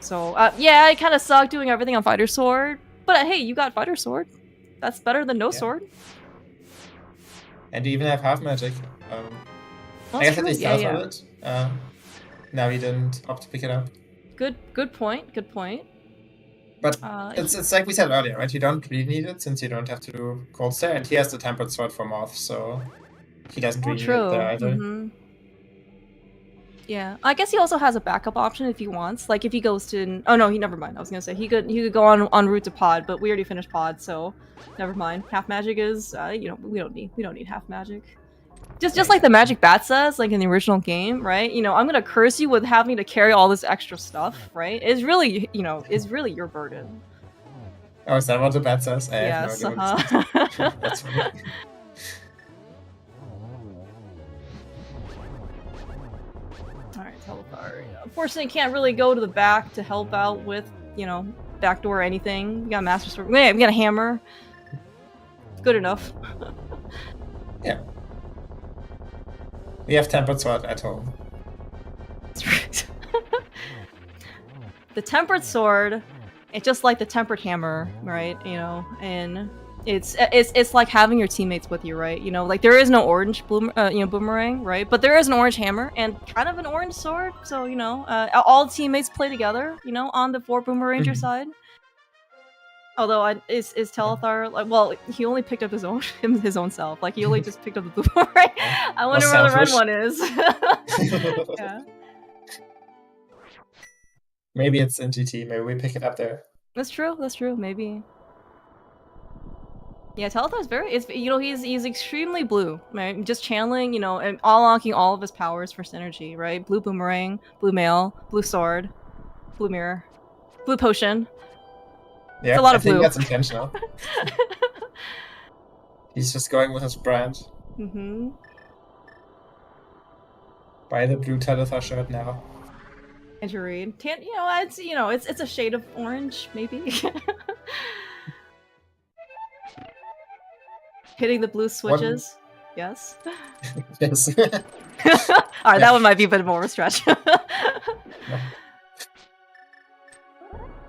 So yeah, it kind of sucked doing everything on Fighter Sword. But hey, you got Fighter Sword. That's better than no sword. And you even have half magic. I guess at least half of it. Now we didn't opt to pick it up. Good point. But it's like we said earlier, right? You don't really need it since you don't have to do Cold Stare, and he has the Tempered Sword for Moth, so he doesn't really need it there either. Yeah, I guess he also has a backup option if he wants. Like if he goes to never mind. I was gonna say he could go on route to Pod, but we already finished Pod, so never mind. Half magic is we don't need half magic. Just like the magic bat says, like in the original game, right? I'm gonna curse you with having to carry all this extra stuff, right? It's really, is really your burden. Oh, is that what the bat says? Yes. That's funny. Alright, Telethar. Unfortunately, can't really go to the back to help out with, backdoor or anything. We got a Master Sword. We got a hammer. Good enough. Yeah. We have Tempered Sword at home. That's right. The Tempered Sword, it's just like the Tempered Hammer, right? And it's like having your teammates with you, right? Like there is no orange boomerang, right? But there is an orange hammer and kind of an orange sword. So all teammates play together, on the 4 Boomeranger side. Although is Telethar like? Well, he only picked up his own self. Like he only just picked up the blue one, right? I wonder where the red one is. Yeah. Maybe it's in GT. Maybe we pick it up there. That's true. Maybe. Yeah, Telethar is he's extremely blue, right? Just channeling, and unlocking all of his powers for synergy, right? Blue boomerang, blue mail, blue sword, blue mirror, blue potion. Yeah, it's a lot of blue. I think that's intentional. He's just going with his brand. Buy the blue Telethar shirt now. Injured. It's a shade of orange, maybe. Hitting the blue switches. Yes. Yes. Alright, that one might be a bit more of a stretch.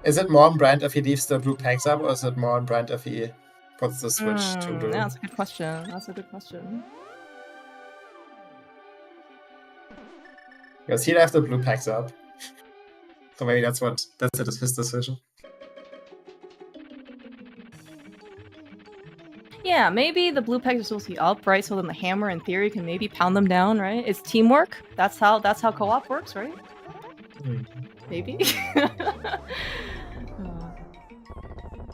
Is it more on brand if he leaves the blue pegs up, or is it more on brand if he puts the switch to blue? That's a good question. Because he left the blue pegs up. So maybe that's his decision. Yeah, maybe the blue pegs are supposed to be up, right? So then the hammer, in theory, can maybe pound them down, right? It's teamwork. That's how co-op works, right? Maybe.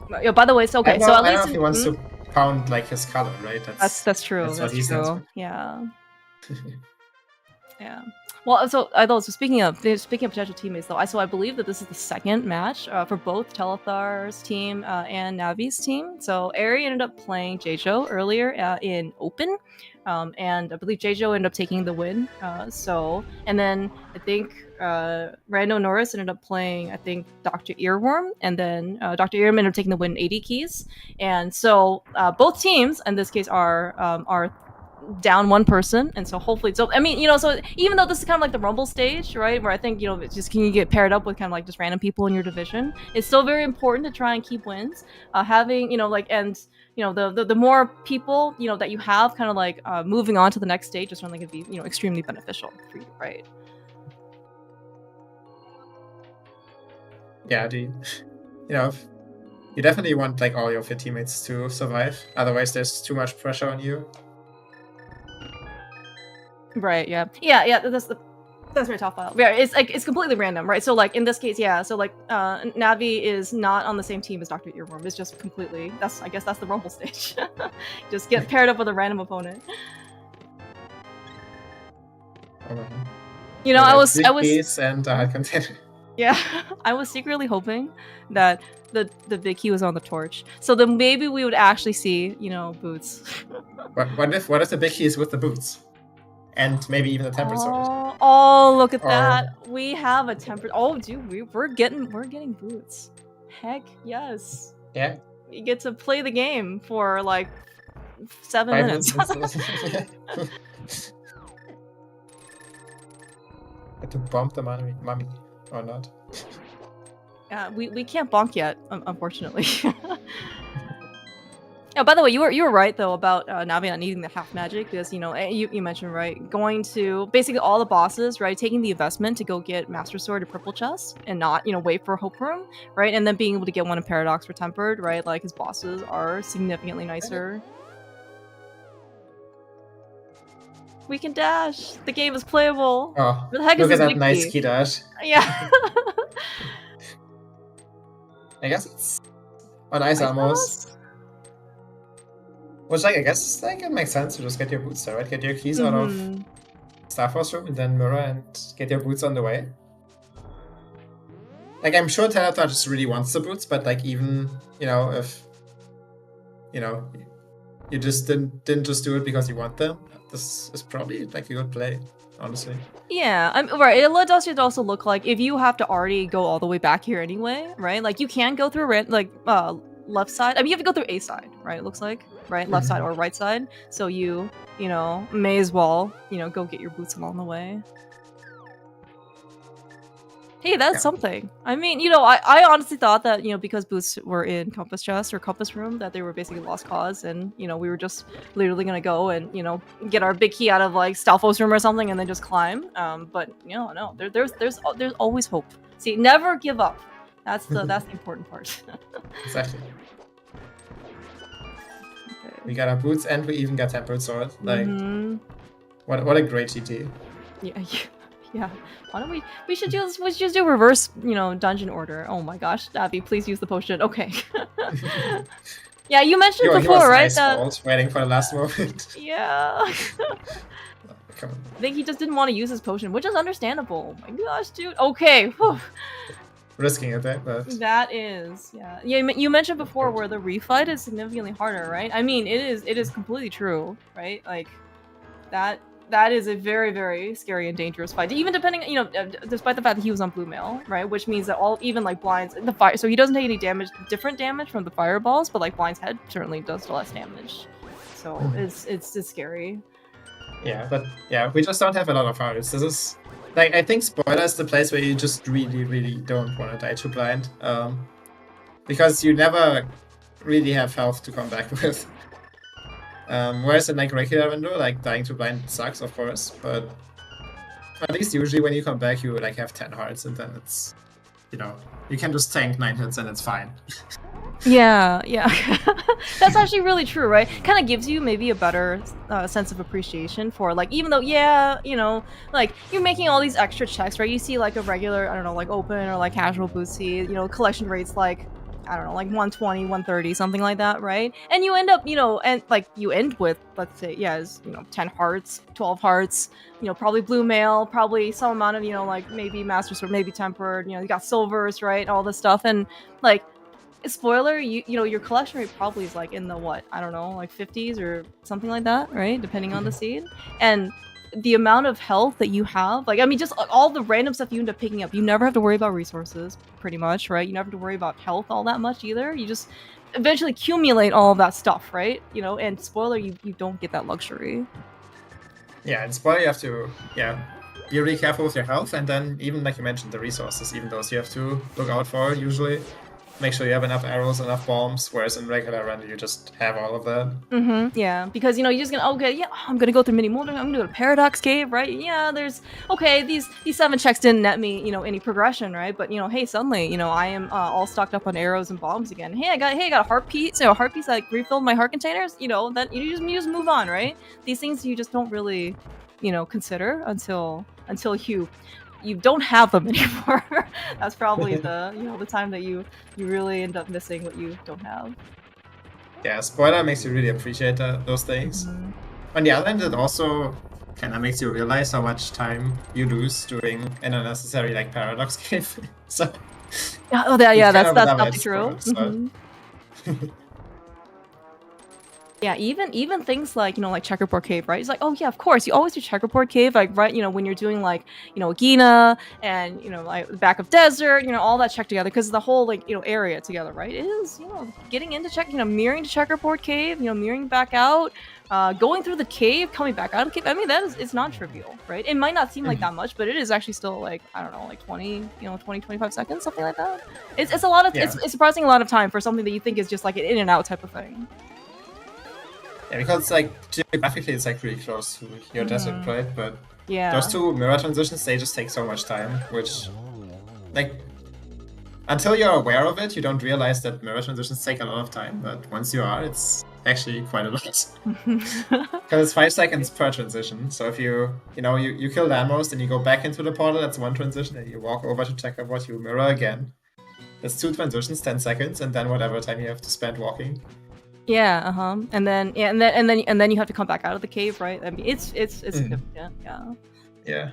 By the way, it's okay. So at least I don't know if he wants to pound like his color, right? That's true. That's what he says. Yeah. Yeah. Well, so speaking of potential teammates, though, I believe that this is the second match for both Telethar's team and Navi's team. So Ari ended up playing Jeijo earlier in Open, and I believe Jeijo ended up taking the win. And then I think Rando Norris ended up playing, I think, Dr. Earworm, and then Dr. Earworm ended up taking the win in 80 keys. And so both teams, in this case, are down one person, and so hopefully, so even though this is kind of like the Rumble stage, right, where I think it's just, can you get paired up with kind of like just random people in your division, it's still very important to try and keep wins. Having the more people that you have kind of like moving on to the next stage is certainly going to be extremely beneficial for you, right? Yeah, you definitely want like all of your teammates to survive, otherwise there's too much pressure on you. Right. Yeah. That's very top file. Yeah. It's completely random, right? So like in this case, yeah. So like Navi is not on the same team as Dr. Earworm. It's just completely. I guess that's the Rumble stage. Just get paired up with a random opponent. You know, I was keys and a heart container. Yeah, I was secretly hoping that the big key was on the torch, so then maybe we would actually see, you know, boots. What if the big key is with the boots, and maybe even the tempered sword? Oh, look at that! We have a tempered. Oh, dude, we're getting boots. Heck yes. Yeah. You get to play the game for like 7 5 minutes. Get to bump the mummy or not? Yeah, we can't bonk yet, unfortunately. Yeah, by the way, you were right though about Navi not needing the half magic, because you know you mentioned, right, going to basically all the bosses, right, taking the investment to go get Master Sword or Purple Chest and not, you know, wait for Hope Room, right, and then being able to get one in Paradox for Tempered, right, like his bosses are significantly nicer. We can dash. The game is playable. Oh, where the heck look is at this that big nice key? key dash. Yeah. I guess it's on ice almost. Which, like, I guess like it makes sense to just get your boots there, right? Get your keys out of Star Force Room and then Mirror and get your boots on the way. Like, I'm sure Telethar just really wants the boots, but like, even, you know, if, you know, you just didn't just do it because you want them, this is probably like a good play, honestly. Yeah, right. It does also look like if you have to already go all the way back here anyway, right? Like you can go through left side. I mean, you have to go through A side, right? It looks like, right, left side or right side. So you know, may as well, you know, go get your boots along the way. Hey, that's something. I mean, you know, I honestly thought that, you know, because boots were in Compass Chest or Compass Room, that they were basically lost cause, and, you know, we were just literally gonna go and, you know, get our big key out of, like, Stalfos Room or something and then just climb. But, you know, no, there's always hope. See, never give up. That's the important part. Exactly. Okay. We got our boots and we even got Tempered Sword. Like, what a great GT. Yeah. Yeah, why don't we should just do reverse, you know, dungeon order. Oh my gosh, Abby, please use the potion. Okay. Yeah, you mentioned before, right? That waiting for the last moment. Yeah. Come on. I think he just didn't want to use his potion, which is understandable. Oh my gosh, dude. Okay. Whew. Risking it, but that is, yeah. You mentioned before where the refight is significantly harder, right? I mean, it is completely true, right? Like that is a very, very scary and dangerous fight. Even depending, you know, despite the fact that he was on blue mail, right? Which means that even like Blind's the fire, so he doesn't take any damage, different damage from the fireballs, but like Blind's head certainly does less damage. So it's scary. Yeah, but yeah, we just don't have a lot of hearts. This is like, I think Spoiler is the place where you just really, really don't want to die to Blind, because you never really have health to come back with. Whereas in like regular window, like dying to Blind sucks, of course, but at least usually when you come back, you like have 10 hearts, and then it's, you know, you can just tank 9 hits and it's fine. Yeah. That's actually really true, right? Kind of gives you maybe a better sense of appreciation for, like, even though, yeah, you know, like, you're making all these extra checks, right? You see, like, a regular, I don't know, like, open or, like, casual bootsy, you know, collection rates, like, I don't know, like 120, 130, something like that, right? And you end up, you know, and like you end with, let's say, yeah, you know, 10 hearts, 12 hearts, you know, probably blue mail, probably some amount of, you know, like maybe Master Sword, maybe Tempered, you know, you got silvers, right? All this stuff. And like, spoiler, you know, your collection rate probably is like in the what? I don't know, like 50s or something like that, right? Depending on the seed. And the amount of health that you have, like, I mean, just all the random stuff you end up picking up, you never have to worry about resources, pretty much, right? You never have to worry about health all that much either. You just eventually accumulate all of that stuff, right? You know, and spoiler, you don't get that luxury. Yeah, and spoiler, you have to, be really careful with your health, and then even like you mentioned, the resources, even those you have to look out for usually. Make sure you have enough arrows, enough bombs, whereas in regular run you just have all of that. Yeah, because, you know, you're just gonna, okay, yeah, I'm gonna go through mini molding, I'm gonna go to Paradox Cave, right? Yeah, there's, okay, these 7 checks didn't net me, you know, any progression, right? But, you know, hey, suddenly, you know, I am all stocked up on arrows and bombs again. Hey, I got a heart piece, so a heart piece, like, refilled my heart containers, you know, then you just move on, right? These things you just don't really, you know, consider until you don't have them anymore. That's probably the, you know, the time that you really end up missing what you don't have. Yeah, spoiler makes you really appreciate those things. On the other hand, it also kind of makes you realize how much time you lose doing an unnecessary like paradox cave. So Oh, yeah, it's kind that's of a definitely double-edged true. sword, so. Yeah, even things like, like checkerboard cave, right? It's like, oh yeah, of course, you always do checkerboard cave, like, right, when you're doing like, Agina and, like the back of desert, all that check together, because the whole like, area together, right? It is, getting into mirroring to checkerboard cave, mirroring back out, going through the cave, coming back out of the cave. I mean, it's not trivial, right? It might not seem like that much, but it is actually still like, I don't know, like 20, 25 seconds, something like that. It's a lot of, Yeah. it's surprising a lot of time for something that you think is just like an in and out type of thing. Yeah, because like geographically it's like really close to your desert, right? But Yeah. those two mirror transitions, they just take so much time, which like until you're aware of it, you don't realize that mirror transitions take a lot of time. But once you are, it's actually quite a lot. Because it's 5 seconds per transition. So if you kill Lamos, then you go back into the portal, that's one transition, and you walk over to checkerboard, you mirror again. That's 2 transitions, 10 seconds, and then whatever time you have to spend walking. Yeah, and then you have to come back out of the cave, right? I mean, it's significant, yeah. Yeah.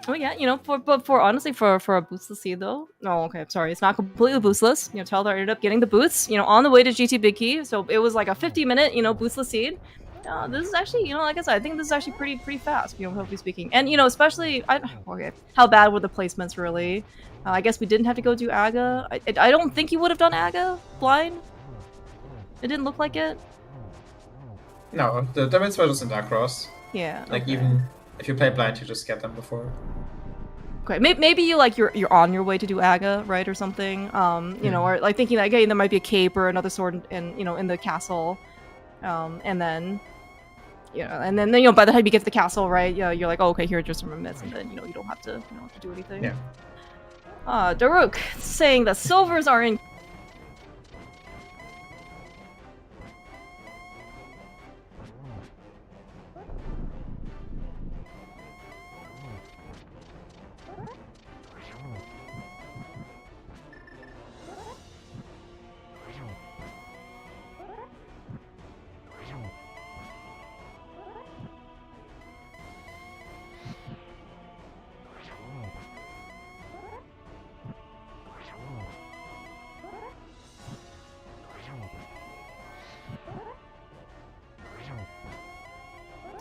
Oh yeah, for honestly for a boostless seed though. No, okay, sorry, it's not completely boostless. Telethar ended up getting the boots, on the way to GT Big Key, so it was like a 50-minute, boostless seed. This is actually, like I said, I think this is actually pretty fast, hopefully speaking. And especially, how bad were the placements really? I guess we didn't have to go do Aga. I don't think you would have done Aga blind. It didn't look like it. No, the damage was just in Dark Cross. Yeah. Like okay. even if you play blind, you just get them before. Okay, maybe you you're on your way to do Aga, right, or something. Or like thinking that there might be a cape or another sword in the castle, and then. And then by the time you get to the castle, right? You're like, oh, okay, here are just some remits, and then you don't have to do anything. Yeah. Daruk saying that silvers are in.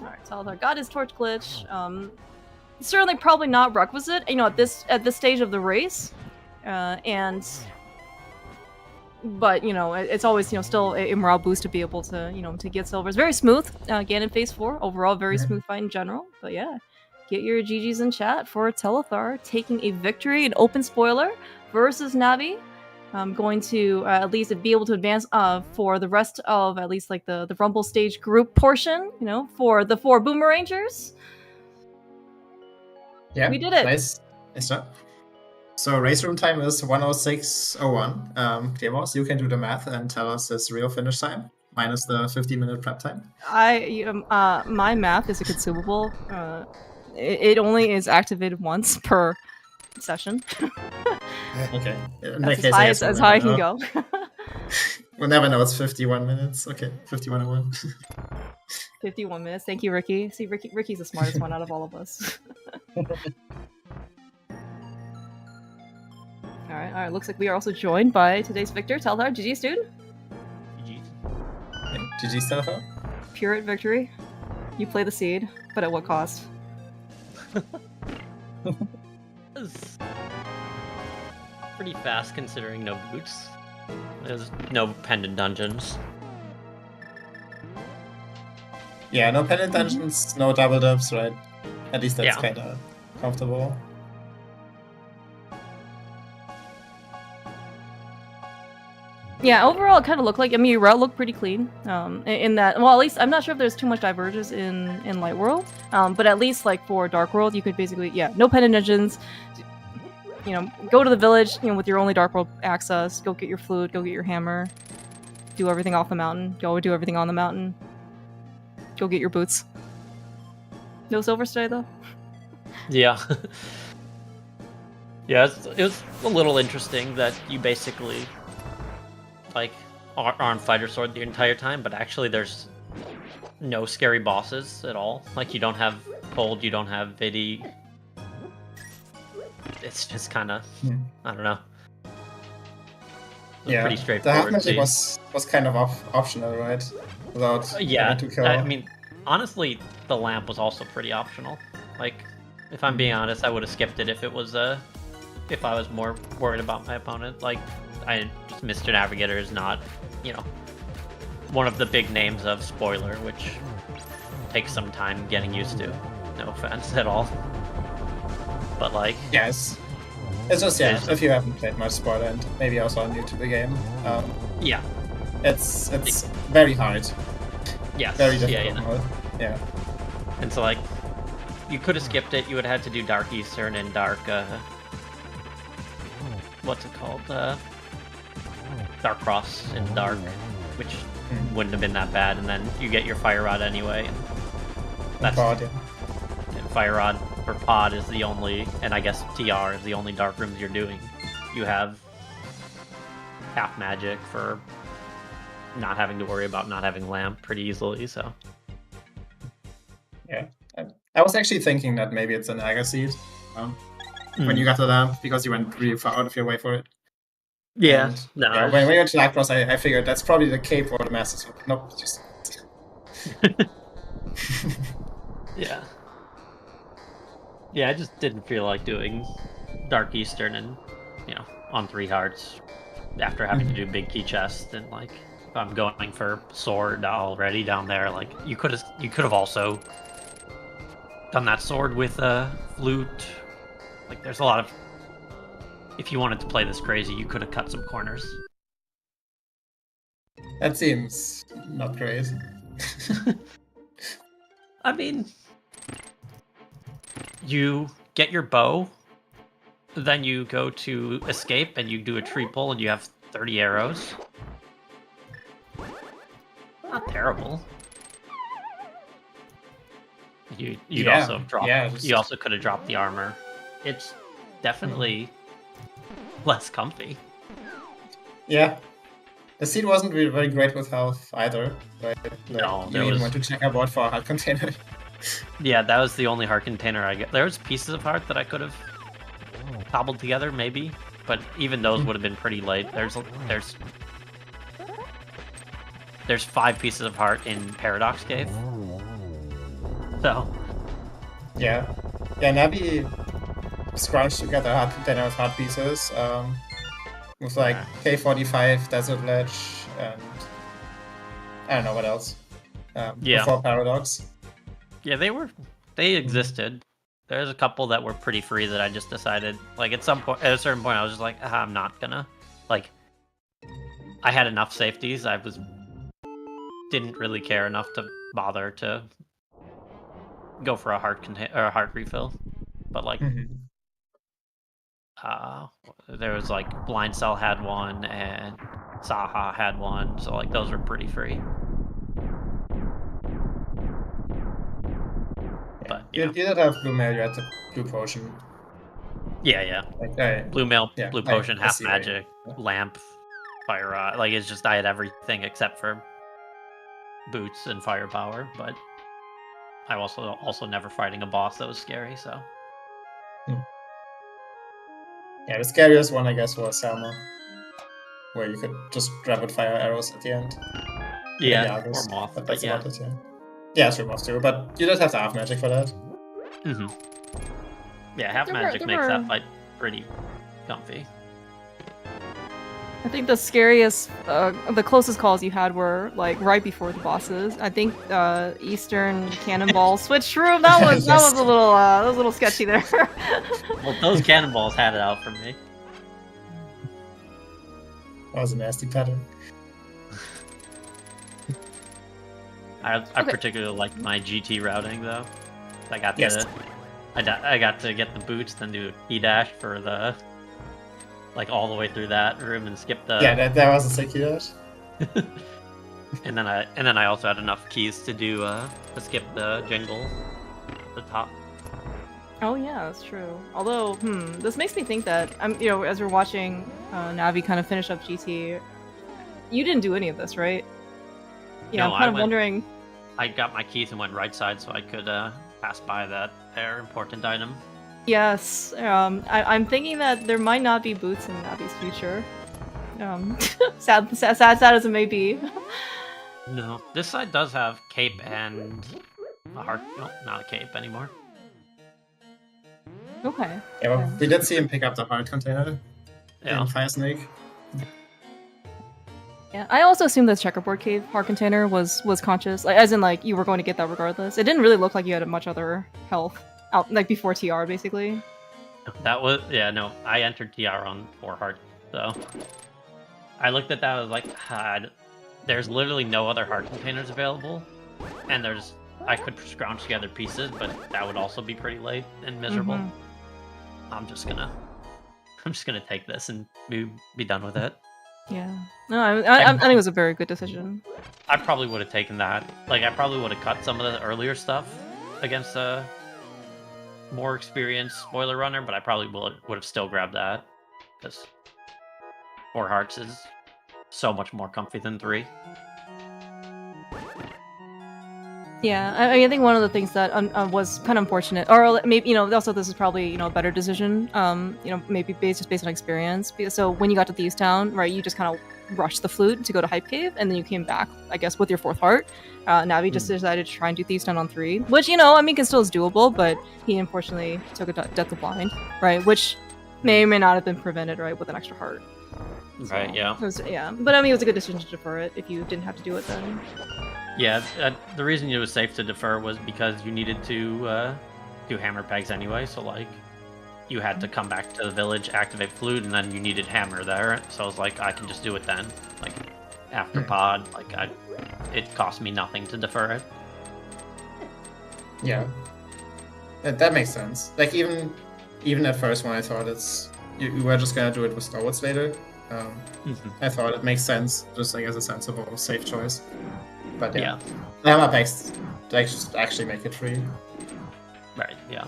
Alright, Telethar got his torch glitch. Certainly probably not requisite, at this stage of the race. But it's always, still a morale boost to be able to, to get silvers. Very smooth, Ganon phase 4. Overall, very smooth fight in general. But yeah, get your GGs in chat for Telethar taking a victory, an open spoiler, versus Navi. I'm going to at least be able to advance for the rest of at least like the Rumble stage group portion, for the 4 Boomerangers. Yeah, we did it. Nice job. So race room time is 1:06:01. Clemos, you can do the math and tell us his real finish time minus the 50-minute prep time. My math is a consumable. It only is activated once per session. Okay. In That's that case, as high I can go. We'll never know. It's 51 minutes. Okay, 51:01. 51 minutes. Thank you, Ricky. See, Ricky's the smartest one out of all of us. All right. Looks like we are also joined by today's victor, Telethar. GG's, dude. GG's, Telethar. Pure victory. You play the seed, but at what cost? Pretty fast considering no boots. There's no pendant dungeons. Yeah, no pendant dungeons, no double dubs, right? At least that's kind of comfortable. Yeah, overall it kind of looked like, your route looked pretty clean. In that, well, at least I'm not sure if there's too much divergence in Light World, but at least like for Dark World, you could basically, no pendant dungeons. Go to the village, with your only Dark World access. Go get your flute, go get your hammer. Do everything off the mountain. Go do everything on the mountain. Go get your boots. No silvers today, though? Yeah. Yeah, it was a little interesting that you basically, are on fighter sword the entire time, but actually there's no scary bosses at all. Like, you don't have Cold, you don't have Vidi. It's just kind of, I don't know. Yeah, pretty the straightforward. half magic was kind of optional, right? Without yeah, having to kill. I mean, honestly, the lamp was also pretty optional. Like, if I'm being honest, I would have skipped it if it was if I was more worried about my opponent. Like, Mr. Navigator is not, one of the big names of spoiler, which takes some time getting used to. No offense at all. But like, yes, it's just if you haven't played much spoiler and maybe also are new to the game, yeah, it's very hard. Yes, very difficult mode. Yeah. And so like, you could have skipped it. You would have had to do Dark Eastern and Dark what's it called? Dark Cross and Dark, which wouldn't have been that bad. And then you get your Fire Rod anyway. And that's Pod, yeah. And Fire Rod or Pod is the only, and I guess TR is the only dark rooms you're doing. You have half magic for not having to worry about not having lamp pretty easily. So yeah, I was actually thinking that maybe it's an Naga seed when you got the lamp, because you went really far out of your way for it. Yeah, and, no. Yeah, when we went to Dark Cross, I figured that's probably the cape or the Master Sword. Nope, just. Yeah. Yeah, I just didn't feel like doing Dark Eastern and, on 3 hearts after having to do big key chest, and like, if I'm going for sword already down there, like, you could have also done that sword with a flute. Like, there's a lot of, if you wanted to play this crazy, you could have cut some corners. That seems not great. I mean, you get your bow, then you go to escape and you do a tree pull and you have 30 arrows. Not terrible. You'd also drop. Yeah, You also could have dropped the armor. It's definitely less comfy. Yeah. The seed wasn't really very great with health either, right? Like, No, you even went to check about for a heart container. Yeah, that was the only heart container I got. There was pieces of heart that I could have cobbled together, maybe, but even those would have been pretty late. There's 5 pieces of heart in Paradox Cave. So yeah, Navi scrunched together heart container with heart pieces, with like K45, Desert Ledge, and I don't know what else. Before Paradox. Yeah, they existed. There's a couple that were pretty free that I just decided, like, at a certain point, I was just like, I'm not gonna, like, I had enough safeties. Didn't really care enough to bother to go for a heart refill. But like, there was like Blind Cell had one and Saha had one, so like those were pretty free. But you did have Blue Mail, you had the Blue Potion. Yeah. Like, Blue Mail, yeah, Blue Potion, half see, magic, lamp, Fire Rod. Like, it's just I had everything except for boots and firepower, but I also never fighting a boss that was scary, so. Yeah, the scariest one, I guess, was Selma, where you could just rapid fire arrows at the end. Yeah, or Moth, but that's yeah. about it, yeah. Yeah, sure, Moth too, but you just have to have magic for that. Yeah, half magic makes that fight pretty comfy. I think the scariest, the closest calls you had were like right before the bosses. I think Eastern Cannonball switch room. That was a little sketchy there. Well, those cannonballs had it out for me. That was a nasty pattern. I particularly liked my GT routing though. I got to get the boots, then do E-dash for the, like, all the way through that room and skip the. Yeah, that was a sick E-dash. and then I also had enough keys to do to skip the jingle at the top. Oh yeah, that's true. Although, this makes me think that as we're watching Navi kind of finish up GT, you didn't do any of this, right? Yeah, No, I'm kind of wondering. I got my keys and went right side so I could pass by that there important item. Yes, I'm thinking that there might not be boots in Navi's future. Sad as it may be. No, this side does have cape and a heart. No, not a cape anymore. Okay. Yeah, well, we did see him pick up the heart container Yeah. in Fire Snake. Yeah, I also assumed this checkerboard cave heart container was conscious, like as in like you were going to get that regardless. It didn't really look like you had much other health out like before TR basically. That was no. I entered TR on 4 heart, so I looked at that. I was like, there's literally no other heart containers available, and I could scrounge together pieces, but that would also be pretty late and miserable. I'm just gonna take this and be done with it. Yeah. No, I think it was a very good decision. I probably would have taken that. Like, I probably would have cut some of the earlier stuff against a more experienced spoiler runner, but I probably would have still grabbed that because 4 hearts is so much more comfy than 3. Yeah, I think one of the things that was kind of unfortunate, or maybe also this is probably a better decision. Maybe just based on experience. So when you got to Thieves Town, right, you just kind of rushed the flute to go to Hype Cave, and then you came back, I guess, with your 4th heart. Navi just decided to try and do Thieves Town on 3, which still is doable, but he unfortunately took a death to blind, right, which may or may not have been prevented, right, with an extra heart. Right. So, Yeah. But it was a good decision to defer it if you didn't have to do it then. Yeah, the reason it was safe to defer was because you needed to do hammer pegs anyway, so like you had to come back to the village, activate flute, and then you needed hammer there. So I was like, I can just do it then, like after pod. Like it cost me nothing to defer it. Yeah, that makes sense. Like even at first when I thought you were just gonna do it with Starwards later, I thought it makes sense just like as a sensible, safe choice. But yeah, the hammer pegs just actually make it free. Right. Yeah.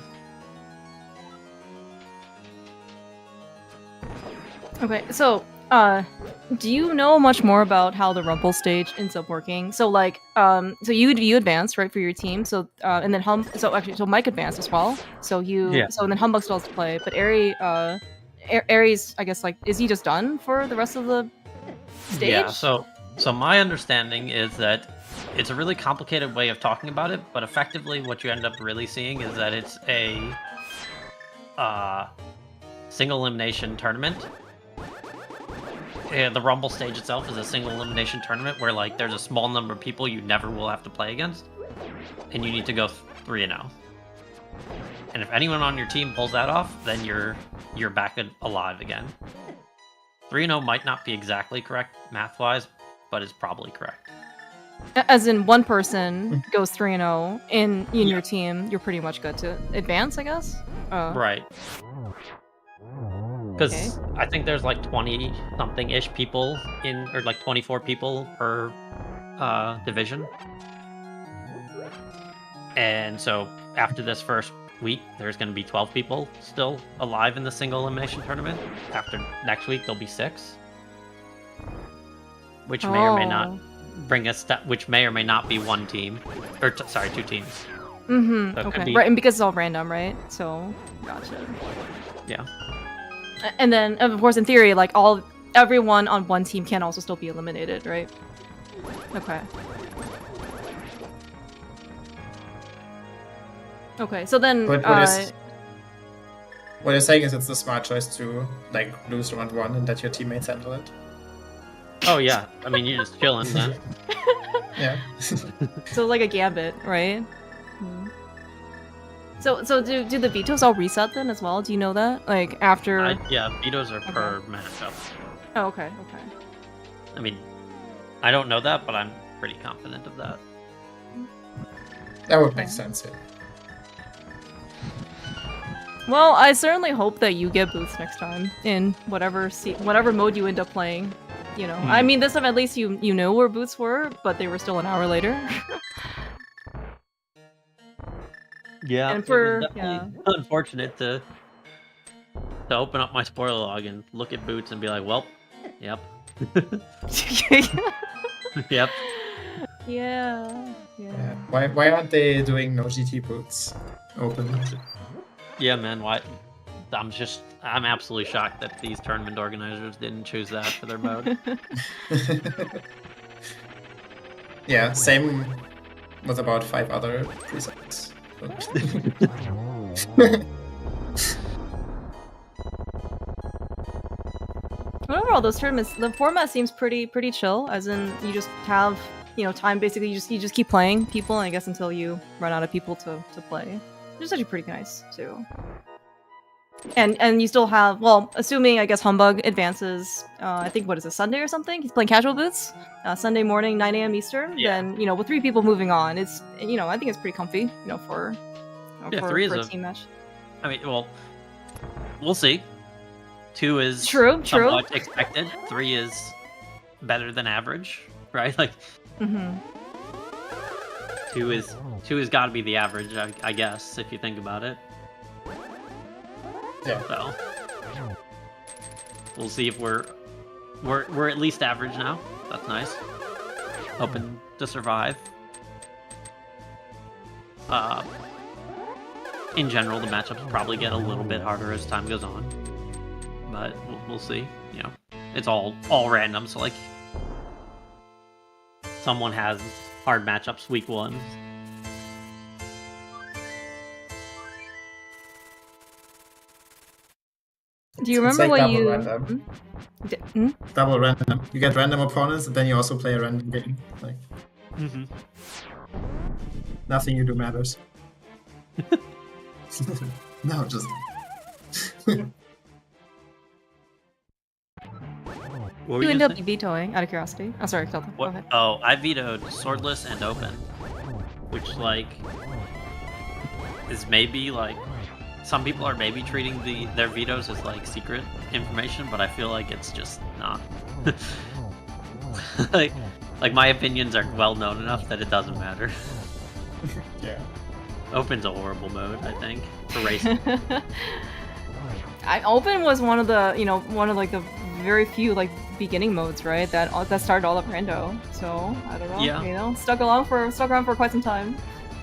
Okay, so do you know much more about how the Rumble stage ends up working? So like, so you advanced right for your team. So and then so Mike advanced as well. So and then Humbug still has to play, but Aries, I guess, like, is he just done for the rest of the stage? Yeah. So my understanding is that it's a really complicated way of talking about it, but effectively what you end up really seeing is that it's a single elimination tournament. The Rumble stage itself is a single elimination tournament where like there's a small number of people you never will have to play against, and you need to go 3-0. And if anyone on your team pulls that off, then you're back alive again. 3-0 might not be exactly correct math-wise, but it's probably correct. As in, one person goes 3-0 in your team, you're pretty much good to advance, I guess? Right. Because I think there's like 20-something-ish people or like 24 people per division. And so after this first week, there's going to be 12 people still alive in the single elimination tournament. After next week, there'll be 6. Which may or may not bring us which may or may not be one team. Or, 2 teams. Mm-hmm. So okay. Right, and because it's all random, right? So, gotcha. Yeah. And then, of course, in theory, like, everyone on one team can also still be eliminated, right? Okay. Okay, so then, What you're saying is it's the smart choice to, like, lose round 1 and let your teammates handle it? Oh, yeah. I mean, you're just chilling then. Yeah. So, like a gambit, right? So do the vetoes all reset then as well? Do you know that? Like, after... Yeah, vetoes are per matchup. Oh, okay. I mean, I don't know that, but I'm pretty confident of that. That would make sense, yeah. Well, I certainly hope that you get boots next time in whatever mode you end up playing. You know, I mean, this time at least you know where boots were, but they were still an hour later. Yeah, and it was definitely unfortunate to open up my spoiler log and look at boots and be like, well, yep. Yep. Yeah. Yeah. Why aren't they doing no GT boots open? Yeah, man. Why? I'm absolutely shocked that these tournament organizers didn't choose that for their mode. Yeah, same with about 5 other presets. Overall, those tournaments, the format seems pretty chill. As in, you just have time. Basically, you just keep playing people, I guess, until you run out of people to play. Which is actually pretty nice too. And you still have, well, assuming I guess Humbug advances. I think what is it, Sunday or something? He's playing casual boots. Sunday morning, 9 a.m. Eastern. Yeah. Then with 3 people moving on, it's I think it's pretty comfy. For Yeah, for 3 is a a team match. I mean, well, we'll see. 2 is True. somewhat expected. 3 is better than average, right? Like, 2 has got to be the average, I guess, if you think about it. Yeah. So we'll see if we're at least average now. That's nice. Hoping to survive. In general, the matchups probably get a little bit harder as time goes on, but we'll see. It's all random. So like, someone has hard matchups week 1. Do you It's remember like what double you? random. Double random. You get random opponents, and then you also play a random game. Like, nothing you do matters. No, just. What were You you end gonna up say? vetoing out of curiosity. Oh, sorry, Kelton. Go What? ahead. Oh, I vetoed swordless and open, which like is maybe like some people are maybe treating their vetoes as like secret information, but I feel like it's just not. like my opinions are well known enough that it doesn't matter. Yeah. Open's a horrible mode, I think, for racing. Open was one of the like the very few like beginning modes, right? That started all up rando. So I don't know. Yeah. Stuck around for quite some time.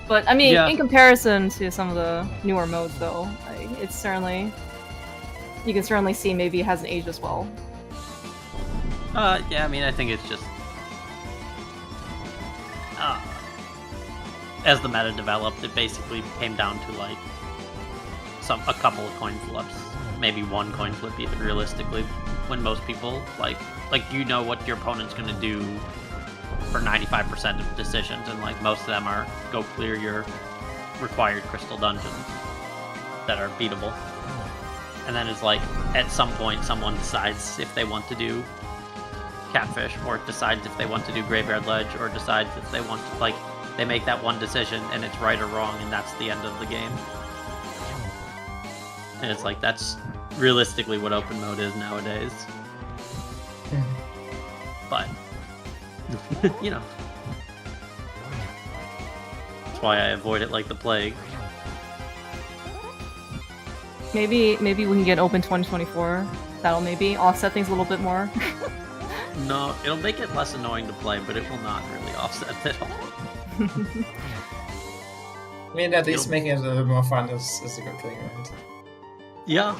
But I mean, Yeah. in comparison to some of the newer modes, though, like, it's certainly you can certainly see maybe it hasn't aged as well. Yeah, I mean, I think it's just as the meta developed, it basically came down to like a couple of coin flips, maybe one coin flip even realistically. When most people like what your opponent's gonna do for 95% of decisions, and like most of them are go clear your required crystal dungeons that are beatable. And then it's like at some point someone decides if they want to do catfish, or decides if they want to do graveyard ledge, or decides if they want to, like, they make that one decision and it's right or wrong, and that's the end of the game. And it's like, that's realistically what open mode is nowadays. But that's why I avoid it like the plague. Maybe we can get open 2024. That'll maybe offset things a little bit more. No, it'll make it less annoying to play, but it will not really offset it all. I mean, at least making it a little more fun is a good thing, right? Yeah.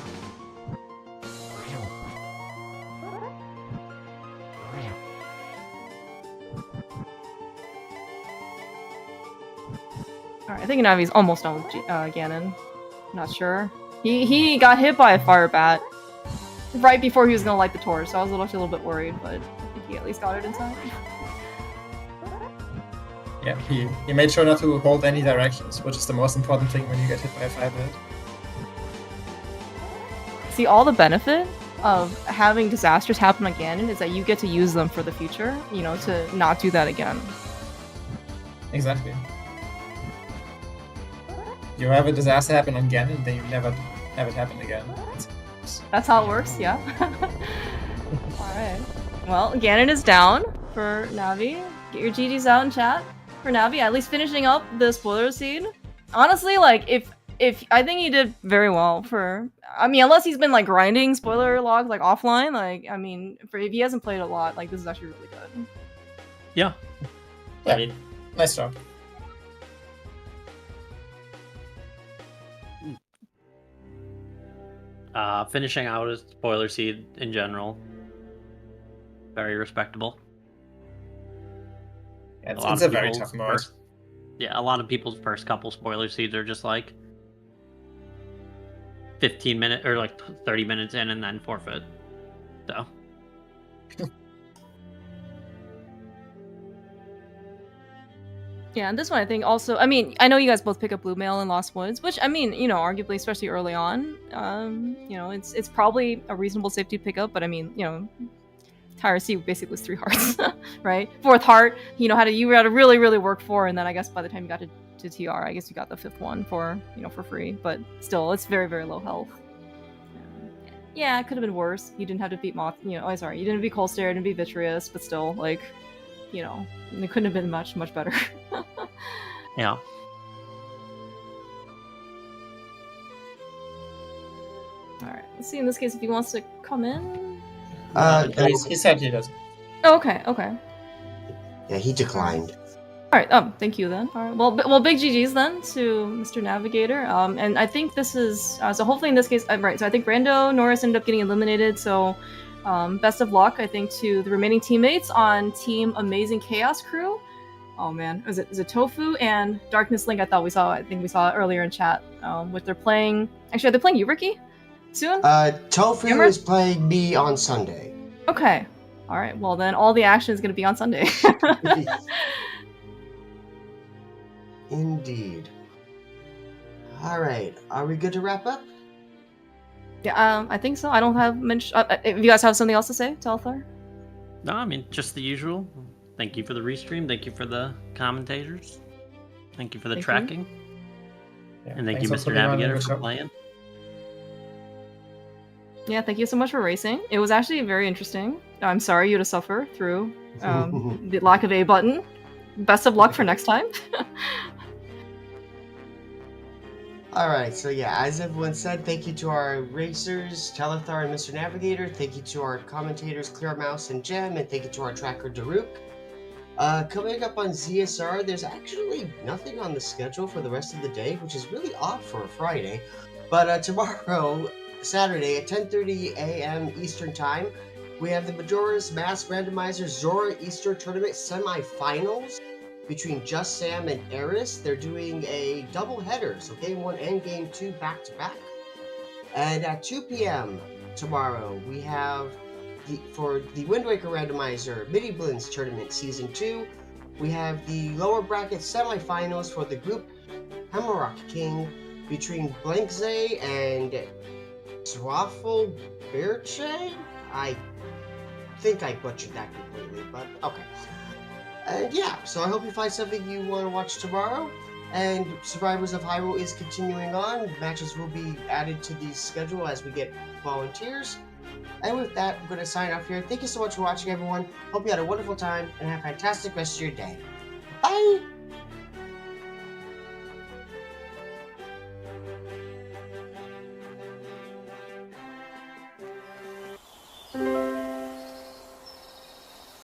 Alright, I think Navi's almost done with Ganon. Not sure. He got hit by a fire bat right before he was gonna light the torch, so I was actually a little bit worried, but I think he at least got it inside. Yeah, he made sure not to hold any directions, which is the most important thing when you get hit by a fire bat. See, all the benefit of having disasters happen on Ganon is that you get to use them for the future, to not do that again. Exactly. You have a disaster happen on Ganon, then you never have it happen again. That's how it works, yeah. Alright. Well, Ganon is down for Navi. Get your GGs out in chat for Navi, at least finishing up the spoiler scene. Honestly, like, if I think he did very well for... I mean, unless he's been, like, grinding spoiler logs, like, offline, like, I mean, if he hasn't played a lot, like, this is actually really good. Yeah. Yeah. I mean, Nice job. Finishing out as spoiler seed in general, very respectable. Yeah, lot it's of a very people's tough mode. first- Yeah, a lot of people's first couple spoiler seeds are just like 15 minutes or like 30 minutes in and then forfeit. So. Yeah, and this one I think also. I mean, I know you guys both pick up Blue Mail and Lost Woods, which I mean, you know, arguably, especially early on, you know, it's probably a reasonable safety pickup. But I mean, you know, Tyre C basically was 3 hearts, right? 4th heart, you know, you had to really, really work for, and then I guess by the time you got to TR, I guess you got the 5th one for, you know, for free. But still, it's very, very low health. Yeah, it could have been worse. You didn't have to beat Moth, you know. Oh, sorry, you didn't beat Colstair, didn't beat Vitreous, but still, like, you know, it couldn't have been much, much better. Yeah. Alright, let's see in this case if he wants to come in. He said he does. Oh, okay. Yeah, he declined. Alright, thank you then. Alright, well, big GG's then to Mr. Navigator. And I think this is, so hopefully in this case, right, so I think Rando, Norris ended up getting eliminated, so best of luck, I think, to the remaining teammates on Team Amazing Chaos Crew. Oh man, is it Tofu and Darkness Link? I think we saw it earlier in chat. With they're playing. Actually, are they playing you, Ricky? Soon? Tofu Hammer? is playing me on Sunday. Okay. All right. Well, then all the action is going to be on Sunday. Indeed. All right. Are we good to wrap up? Yeah. I think so. I don't have much. If you guys have something else to say, Telethar? No, I mean, just the usual. Thank you for the restream. Thank you for the commentators. Thank you for the tracking. Yeah, and thank you, thanks for Mr. putting on Navigator, your for show. playing. Yeah, thank you so much for racing. It was actually very interesting. I'm sorry you had to suffer through the lack of A button. Best of luck for next time. Alright, so yeah, as everyone said, thank you to our racers, Telethar and Mr. Navigator. Thank you to our commentators, Clear Mouse and Gem, and thank you to our tracker, Daruk. Coming up on ZSR, there's actually nothing on the schedule for the rest of the day, which is really odd for a Friday. But tomorrow, Saturday at 10:30 a.m. Eastern Time, we have the Majora's Mask Randomizer Zora Easter Tournament semi-finals between Just Sam and Eris. They're doing a double header, so Game 1 and Game 2 back-to-back. And at 2 p.m. tomorrow, we have for the Wind Waker Randomizer Mini Blins Tournament Season 2, we have the lower bracket semi-finals for the group Hammerrock King between Blankze and Swaffle Birche? I think I butchered that completely, but okay. And yeah, so I hope you find something you want to watch tomorrow. And Survivors of Hyrule is continuing on. Matches will be added to the schedule as we get volunteers. And with that, I'm going to sign off here. Thank you so much for watching, everyone. Hope you had a wonderful time and have a fantastic rest of your day. Bye!